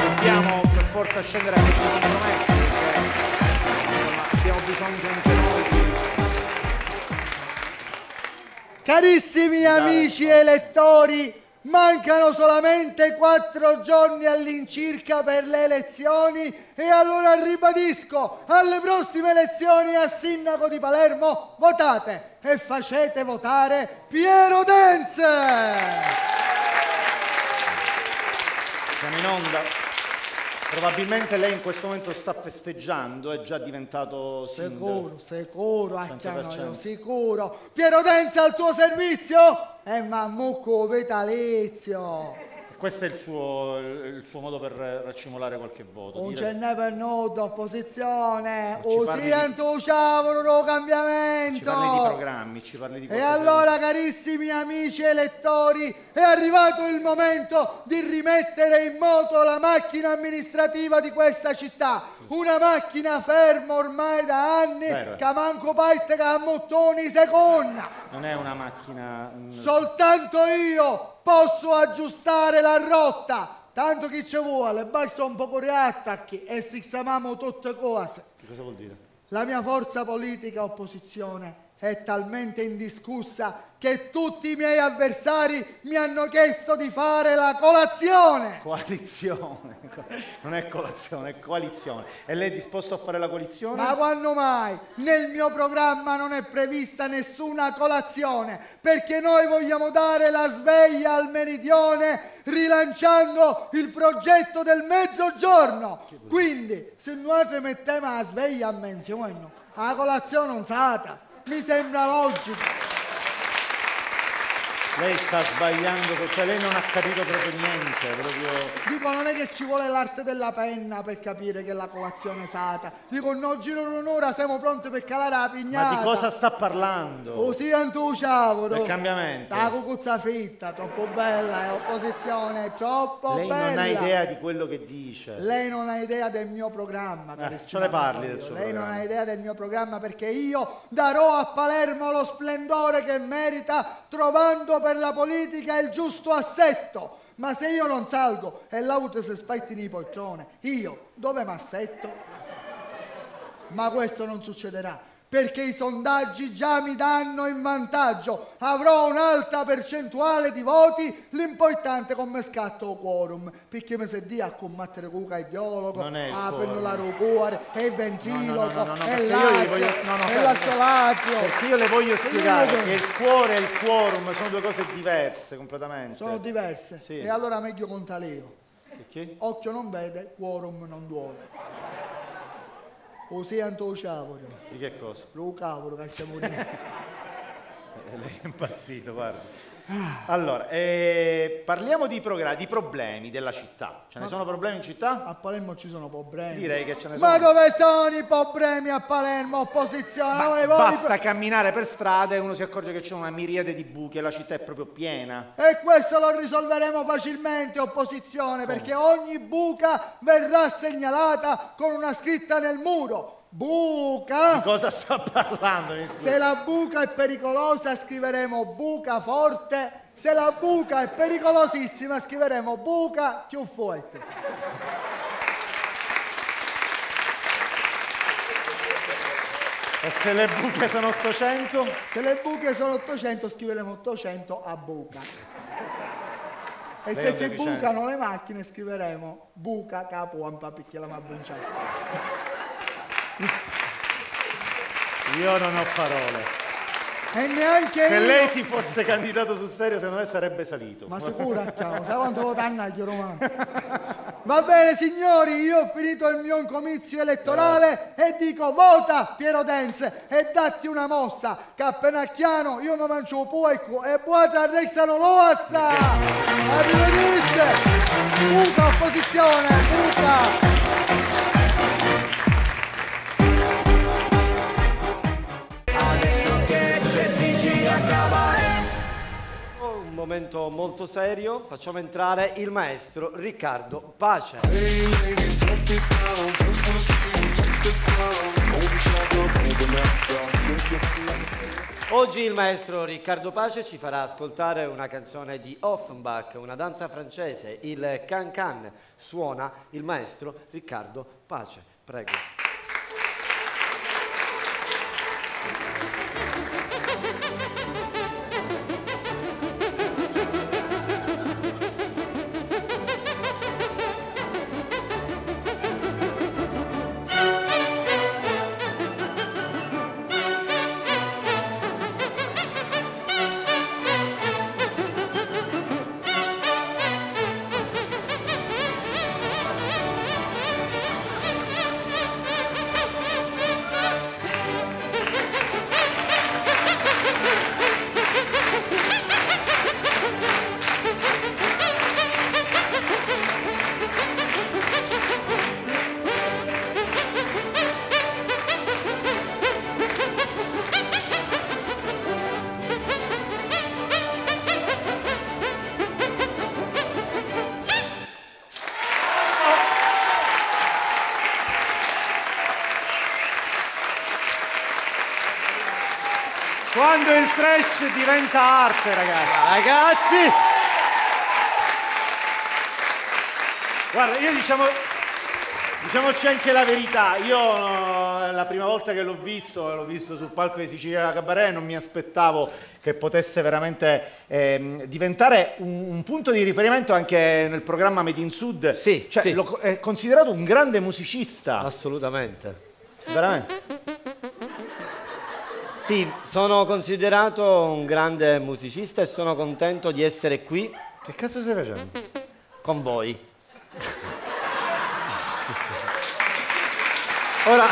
Dobbiamo per forza scendere a questi compromessi. Abbiamo bisogno anche noi di... Carissimi amici elettori, mancano solamente 4 giorni all'incirca per le elezioni e allora ribadisco, alle prossime elezioni a sindaco di Palermo votate e facete votare Piero Denze! Siamo in onda. Probabilmente lei in questo momento sta festeggiando, è già diventato sindaco. Sicuro, sicuro. Piero Denze al tuo servizio e mammucco vitalizio. Questo è il suo modo per raccimolare qualche voto. Non ce n'è per noi d'opposizione, usi entusiasmo lo cambiamento. Ci parli di programmi, ci parli di E allora, carissimi amici elettori, è arrivato il momento di rimettere in moto la macchina amministrativa di questa città. Una macchina ferma ormai da anni, che manco parte che a mottoni seconda. Non è una macchina... Soltanto io posso aggiustare la rotta. Tanto chi ci vuole, basta un po' di attacchi e sistemiamo tutte cose. Che cosa vuol dire? La mia forza politica opposizione è talmente indiscussa che tutti i miei avversari mi hanno chiesto di fare la colazione. Coalizione? Non è colazione, è coalizione. E lei è disposto a fare la coalizione? Ma quando mai? Nel mio programma non è prevista nessuna colazione, perché noi vogliamo dare la sveglia al meridione rilanciando il progetto del mezzogiorno. Quindi, se noi mettiamo la sveglia a mezzogiorno, la colazione non sata. Mi sembra logico. Lei sta sbagliando, cioè lei non ha capito proprio niente. Dico, non è che ci vuole l'arte della penna per capire che la colazione è sata. Dico, no, giro un'ora, siamo pronti per calare la pignata. Ma di cosa sta parlando? Così entusiasmo. Del cambiamento. La cucuzza fitta, troppo bella, è opposizione, troppo lei bella. Lei non ha idea di quello che dice. Lei non ha idea del mio programma. Ce ne parli del suo Lei programma. non ha idea del mio programma perché io darò a Palermo lo splendore che merita trovando per la politica il giusto assetto. Ma se io non salgo e l'auto si spettini i poltrone, io dove m'assetto? Ma questo non succederà. perché i sondaggi già mi danno in vantaggio. Avrò un'alta percentuale di voti, l'importante è come scatto quorum, perché mi si dia a combattere con il cardiologo, a pennolare il cuore, e il ventriloquo, e l'assolato. Perché io le voglio spiegare che il cuore e il quorum sono due cose diverse completamente. Sono diverse? Sì. E allora meglio contare io. Perché? Occhio non vede, quorum non duole. O sento o cavolo. Di che cosa? Lo cavolo che stiamo lì. Lei è impazzito, guarda. Allora, parliamo di problemi della città. Ce ne sono problemi in città? A Palermo ci sono problemi. Direi che ce ne sono. Ma dove sono i problemi a Palermo? Opposizione? Basta camminare per strada e uno si accorge che c'è una miriade di buchi e la città è proprio piena. E questo lo risolveremo facilmente, opposizione, perché ogni buca verrà segnalata con una scritta nel muro. Buca! Di cosa sta parlando? Se la buca è pericolosa scriveremo buca forte, se la buca è pericolosissima scriveremo buca più forte. E se le buche sono 800? Se le buche sono 800 scriveremo 800 a buca. E se si bucano le macchine scriveremo buca capo ampa perché la ma bruciata. Io non ho parole. E neanche se io. Lei si fosse candidato sul serio, secondo me sarebbe salito. Ma sicuro, sai quanto votannaglio romano? Va bene signori, io ho finito il mio comizio elettorale e dico vota Piero Denze e datti una mossa, che appena chiano io mi mangio un puoco e buona restano l'oassa. Arrivederci. Buca opposizione, buca. Un momento molto serio, facciamo entrare il maestro Riccardo Pace. Oggi il maestro Riccardo Pace ci farà ascoltare una canzone di Offenbach, una danza francese, il can-can. Suona il maestro Riccardo Pace. Prego. Quando il trash diventa arte, ragazzi. Guarda, io diciamoci anche la verità. Io la prima volta che l'ho visto sul palco di Sicilia Cabaret, non mi aspettavo che potesse veramente diventare un punto di riferimento anche nel programma Made in Sud. Sì, cioè, sì. è considerato un grande musicista. Assolutamente. Veramente. Sì, sono considerato un grande musicista e sono contento di essere qui. Che cazzo stai facendo? Con voi. Ora,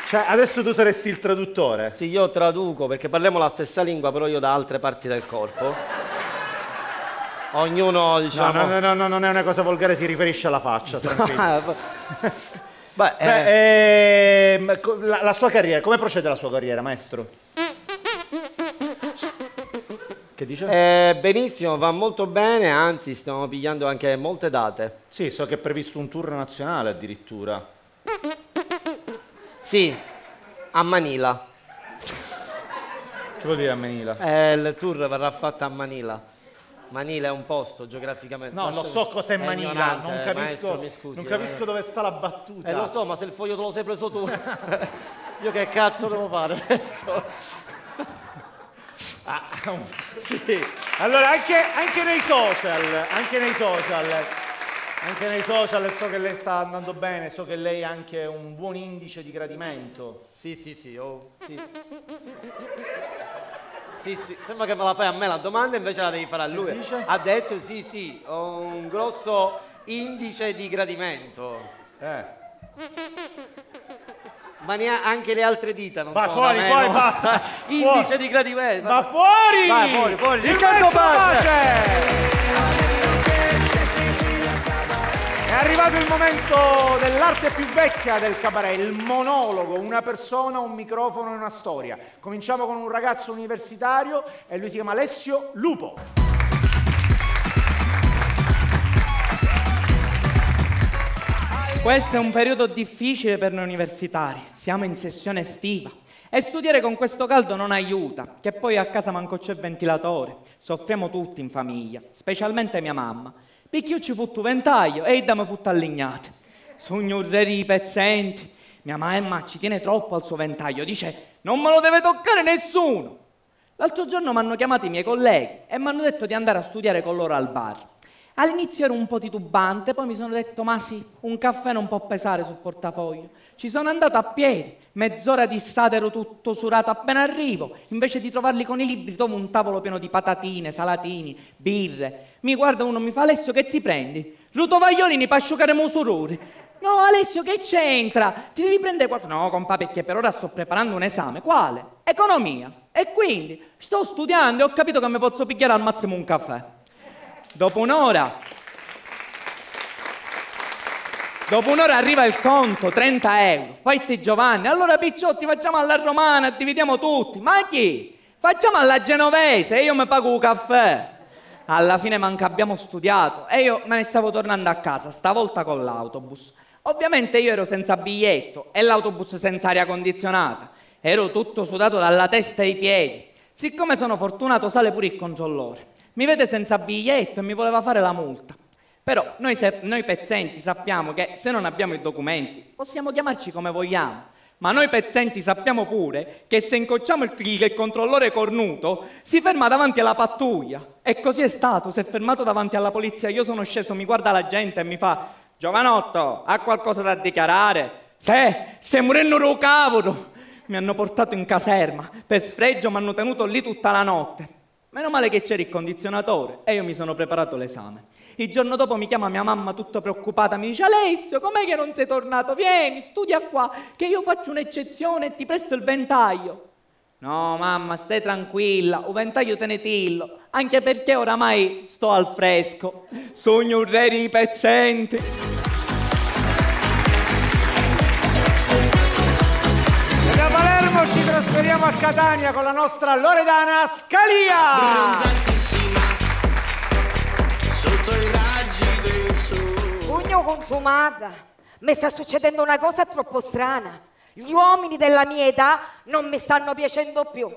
cioè, adesso tu saresti il traduttore? Sì, io traduco perché parliamo la stessa lingua, però io da altre parti del corpo. Ognuno, diciamo... No, non è una cosa volgare, si riferisce alla faccia, tranquillo. La sua carriera, come procede la sua carriera, maestro? Che dice? Benissimo, va molto bene, anzi stiamo pigliando anche molte date. Sì, so che è previsto un tour nazionale addirittura. Sì, a Manila. Che vuol dire a Manila? Il tour verrà fatto a Manila. Manila è un posto geograficamente. No, lo so cos'è Manila, non capisco, maestro, mi scusi, non capisco dove sta la battuta. Lo so, ma se il foglio te lo sei preso tu, io che cazzo devo fare adesso? Sì. Allora, anche nei social so che lei sta andando bene, so che lei ha anche un buon indice di gradimento. Sì. Sì, sembra che me la fai a me la domanda, invece la devi fare a lui. Ha detto sì, ho un grosso indice di gradimento. Ma anche le altre dita non sono fuori, da me, poi no? basta. Indice di gradimento. Va fuori! Vai fuori. Il canto pace! È arrivato il momento dell'arte più vecchia del cabaret, il monologo, una persona, un microfono e una storia. Cominciamo con un ragazzo universitario e lui si chiama Alessio Lupo. Questo è un periodo difficile per noi universitari, siamo in sessione estiva e studiare con questo caldo non aiuta, che poi a casa manco c'è ventilatore, soffriamo tutti in famiglia, specialmente mia mamma. Perché io ci futto ventaglio e ida mi futto allignate. Sogno i pezzenti. Mia mamma ci tiene troppo al suo ventaglio, dice non me lo deve toccare nessuno. L'altro giorno mi hanno chiamato i miei colleghi e mi hanno detto di andare a studiare con loro al bar. All'inizio ero un po' titubante, poi mi sono detto ma sì, un caffè non può pesare sul portafoglio. Ci sono andato a piedi, mezz'ora di strada ero tutto surato, appena arrivo, invece di trovarli con i libri trovo un tavolo pieno di patatine, salatini, birre. Mi guarda uno, mi fa Alessio che ti prendi? Rotovagliolini per asciugare musurori. No Alessio che c'entra? Ti devi prendere qualcosa? No compà perché per ora sto preparando un esame. Quale? Economia. E quindi sto studiando e ho capito che mi posso picchiare al massimo un caffè. Dopo un'ora arriva il conto, 30 euro. Poi Giovanni, allora picciotti facciamo alla romana, dividiamo tutti. Ma chi? Facciamo alla genovese e io mi pago un caffè. Alla fine manca abbiamo studiato e io me ne stavo tornando a casa, stavolta con l'autobus. Ovviamente io ero senza biglietto e l'autobus senza aria condizionata. Ero tutto sudato dalla testa ai piedi. Siccome sono fortunato sale pure il controllore. Mi vede senza biglietto e mi voleva fare la multa. Però noi pezzenti sappiamo che se non abbiamo i documenti possiamo chiamarci come vogliamo. Ma noi pezzenti sappiamo pure che se incrociamo il controllore cornuto si ferma davanti alla pattuglia. E così è stato, si è fermato davanti alla polizia. Io sono sceso, mi guarda la gente e mi fa Giovanotto, ha qualcosa da dichiarare? Se morendo lo cavolo! Mi hanno portato in caserma, per sfregio mi hanno tenuto lì tutta la notte. Meno male che c'era il condizionatore e io mi sono preparato l'esame. Il giorno dopo mi chiama mia mamma tutta preoccupata, mi dice Alessio, com'è che non sei tornato? Vieni, studia qua, che io faccio un'eccezione e ti presto il ventaglio. No mamma, stai tranquilla, un ventaglio tenetillo, anche perché oramai sto al fresco, sogno un re di pezzenti. Da Palermo ci trasferiamo a Catania con la nostra Loredana Scalia. Sotto i raggi del sole. Pugno consumata. Mi sta succedendo una cosa troppo strana. Gli uomini della mia età non mi stanno piacendo più.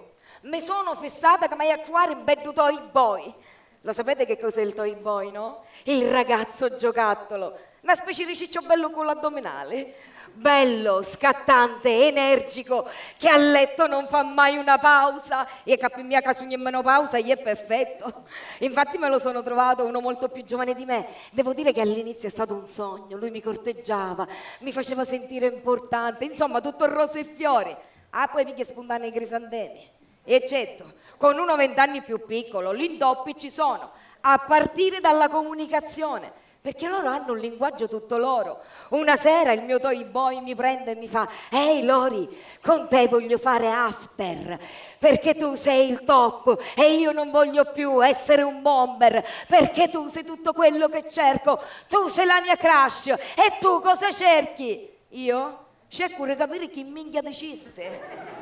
Mi sono fissata che mai a trovare un bello toy boy. Lo sapete che cos'è il toy boy, no? Il ragazzo giocattolo. Una specie di ciccio bello con l'addominale. Bello, scattante, energico, che a letto non fa mai una pausa. E che in mia casa ogni menopausa gli è perfetto. Infatti me lo sono trovato uno molto più giovane di me. Devo dire che all'inizio è stato un sogno. Lui mi corteggiava, mi faceva sentire importante. Insomma, tutto rose e fiori. Ah, poi vi che spuntano i crisantemi. E certo, con uno 20 anni più piccolo, gli intoppi ci sono, a partire dalla comunicazione. Perché loro hanno un linguaggio tutto loro. Una sera il mio toy boy mi prende e mi fa ehi Lori, con te voglio fare after, perché tu sei il top e io non voglio più essere un bomber, perché tu sei tutto quello che cerco, tu sei la mia crush e tu cosa cerchi? Io? Cerco di capire chi minchia deciste.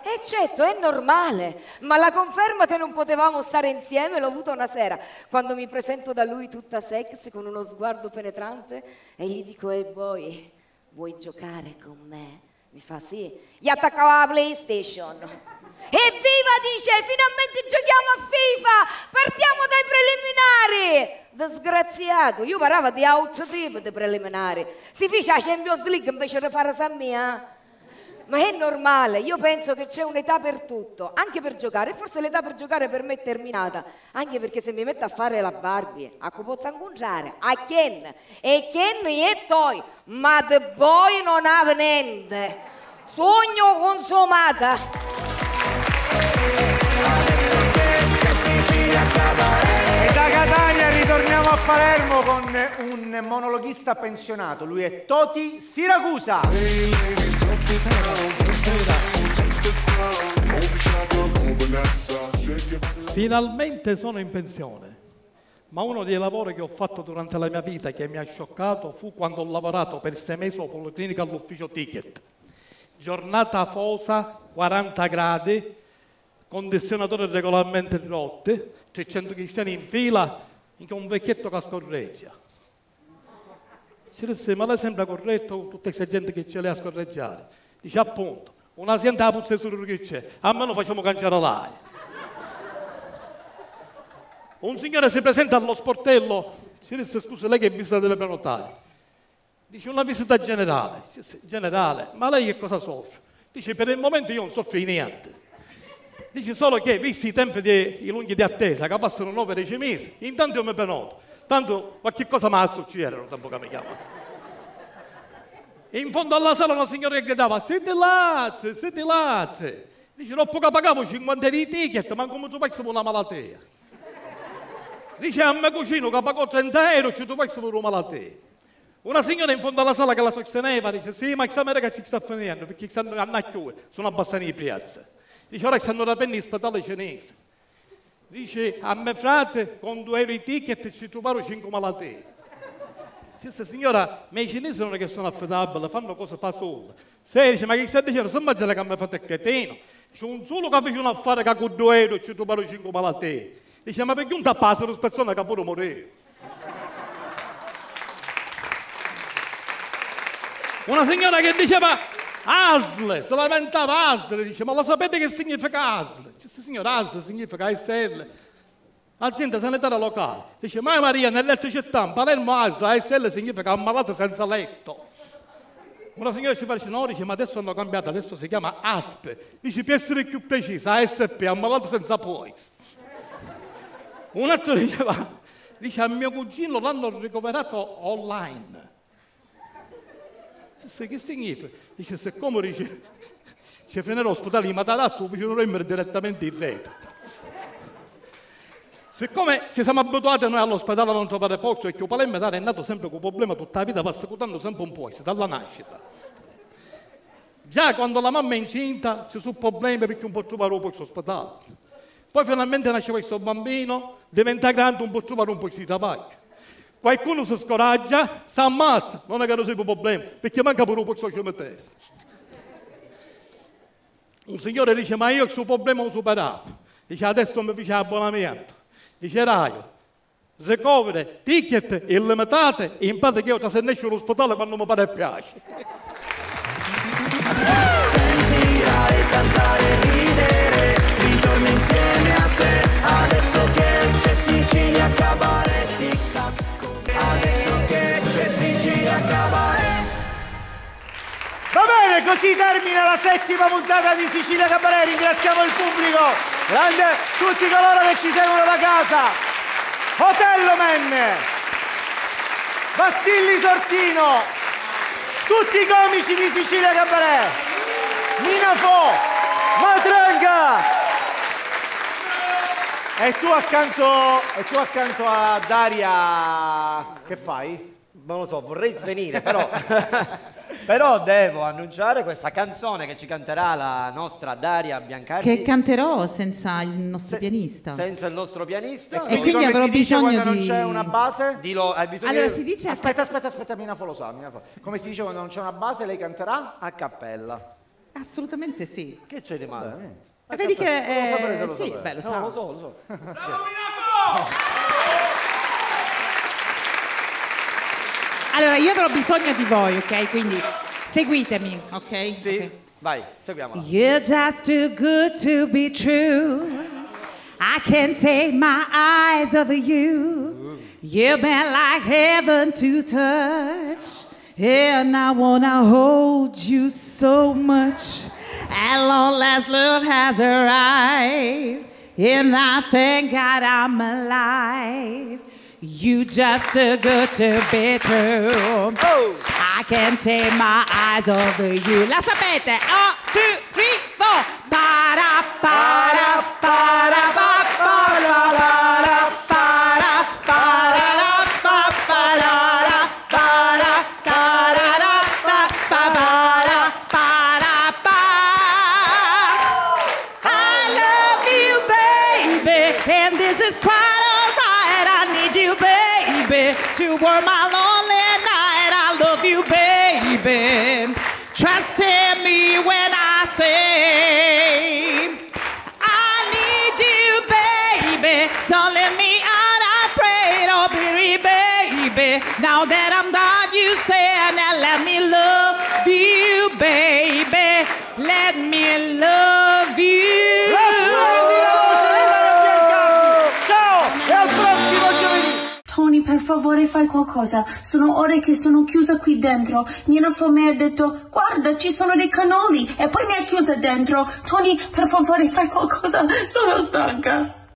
E certo, è normale, ma la conferma che non potevamo stare insieme l'ho avuta una sera, quando mi presento da lui tutta sexy, con uno sguardo penetrante, e gli dico, boy, vuoi giocare con me? Mi fa sì. Gli attaccava la PlayStation. Evviva, dice, finalmente giochiamo a FIFA, partiamo dai preliminari. Disgraziato, io parlavo di altro tipo di preliminari. Si fece la Champions League invece di fare sa mia. Ma è normale, io penso che c'è un'età per tutto, anche per giocare, e forse l'età per giocare per me è terminata, anche perché se mi metto a fare la Barbie, a cui posso incontrare, a Ken, e Ken e toi, ma de poi non ha niente, sogno consumata. E da Catania ritorniamo a Palermo con un monologhista pensionato, lui è Toti Siracusa. Finalmente sono in pensione, ma uno dei lavori che ho fatto durante la mia vita che mi ha scioccato fu quando ho lavorato per 6 mesi alla Policlinica all'ufficio ticket. Giornata afosa, 40 gradi, condizionatori regolarmente rotti, 300 cristiani in fila, in un vecchietto che scorreggia. Ci disse, ma lei sembra corretto con tutta questa gente che ce l'ha a scorreggiare? Dice, appunto, un'azienda la puzza che c'è, a me lo facciamo cangiare l'aria. Un signore si presenta allo sportello, ci disse, scusa, lei che visita deve prenotare? Dice, una visita generale. Dice, generale, ma lei che cosa soffre? Dice, per il momento io non soffro di niente. Dice, solo che, visti i tempi i lunghi di attesa, che passano 9-10 mesi, intanto io mi prenoto. Tanto qualche cosa mi succede, non tempo che mi chiama. In fondo alla sala una signora che gridava, siete latte, siete latte. Dice, non poco pagavo 50 di ticket, ma come tu paghi per una malattia. Dice, a me cucino che pagò 30 euro, ci tu paghi per una malattia. Una signora in fondo alla sala che la sosteneva, dice, sì, ma questa mera che ci sta finendo, perché stanno a sono abbastanza di prezzo. Dice, ora stanno rapendo in ospedale cinese. Dice, a me frate, con 2 euro i ticket ci trovarono 5 malattie. Dice, signora, ma i cinesi non è che sono affidabili, fanno cose fa solo. Se dice, ma che stai dicendo? Se immagina che mi ha fatto il cretino. C'è un solo che fece un affare che con 2 euro ci trovarono 5 malattie. Dice, ma perché un tappato una persona che pure morire? Una signora che diceva ASL, si lamentava ASL, dice, ma lo sapete che significa ASL? Dice, signora, ASL significa ASL, azienda sanitaria locale. Dice, ma Maria, nell'elettricità, in Palermo ASL, ASL significa ammalato senza letto. Una signora si fa, no, dice, ma adesso hanno cambiato, adesso si chiama ASP. Dice, per essere più precisa, ASP, ammalato senza poi. Un altro diceva, dice, a mio cugino l'hanno ricoverato online. Dice, che significa? Dice, siccome dice, se finirà all'ospedale di Matarazzo, vicino Remmer direttamente in rete. Siccome ci siamo abituati noi all'ospedale a non trovare posto e che Palermo è nato sempre con problema tutta la vita, passando sempre un po', dalla nascita. Già quando la mamma è incinta ci sono problemi perché non può trovare un posto all'ospedale. Poi finalmente nasce questo bambino, diventa grande, non può trovare un posto di tabacco. Qualcuno si scoraggia, si ammazza, non è che non sia un problema, perché manca pure un posto cimitero. Un signore dice, ma io questo problema lo superato. Dice, adesso mi dice abbonamento. Dice, Raio, ricovere, ticket illimitate, in parte che io ti se ne esce all'ospedale quando mi pare e piace. Sentirai cantare e ridere, ritorno insieme a te, adesso che c'è Sicilia Cabaret, tic tac, adesso che c'è Sicilia Cabaret. Va bene, così termina la 7ª puntata di Sicilia Cabaret. Ringraziamo il pubblico, grande tutti coloro che ci seguono da casa. Otello Men, Vassilli Sortino, tutti i comici di Sicilia Cabaret, Nina Fo, Matranga. E tu accanto a Daria, che fai? Non lo so, vorrei svenire, però... Però devo annunciare questa canzone che ci canterà la nostra Daria Biancardi. Che canterò senza il nostro pianista. Senza il nostro pianista. E quindi avrò bisogno quando di... non c'è una base? Hai bisogno Allora di... si dice... Aspetta, Minafo lo sa, Minafo. Come si dice quando non c'è una base, lei canterà? A cappella. Assolutamente sì. Che c'è di male? Vedi che... Lo sì, beh, lo sa. lo so. Bravo Minafo! Allora, io avrò bisogno di voi, ok? Quindi Seguitemi, ok? Sì, Ok. vai, seguiamola. You're just too good to be true. I can't take my eyes off of you. You've been like heaven to touch. And I wanna hold you so much. At long last, love has arrived. And I thank God I'm alive. You just too good to be true. I can't take my eyes off of you. La sapete? 1, 2, 3, 4. Para, para, para, para, para, para, para, para, para, para, para, para, para, para. I love you, baby, and this is quite alright. I need you, baby, to warm my lonely night. I love you, baby. Trust in me when I say I need you, baby. Don't let me out, I pray. Oh, baby, now that I'm done, you say, now let me love you, baby. Let me love you. Ciao, e al prossimo giovedì. Tony, per favore fai qualcosa. Sono ore che sono chiusa qui dentro. Mia famiglia ha detto, guarda, ci sono dei cannoli. E poi mi ha chiusa dentro. Tony, per favore fai qualcosa. Sono stanca.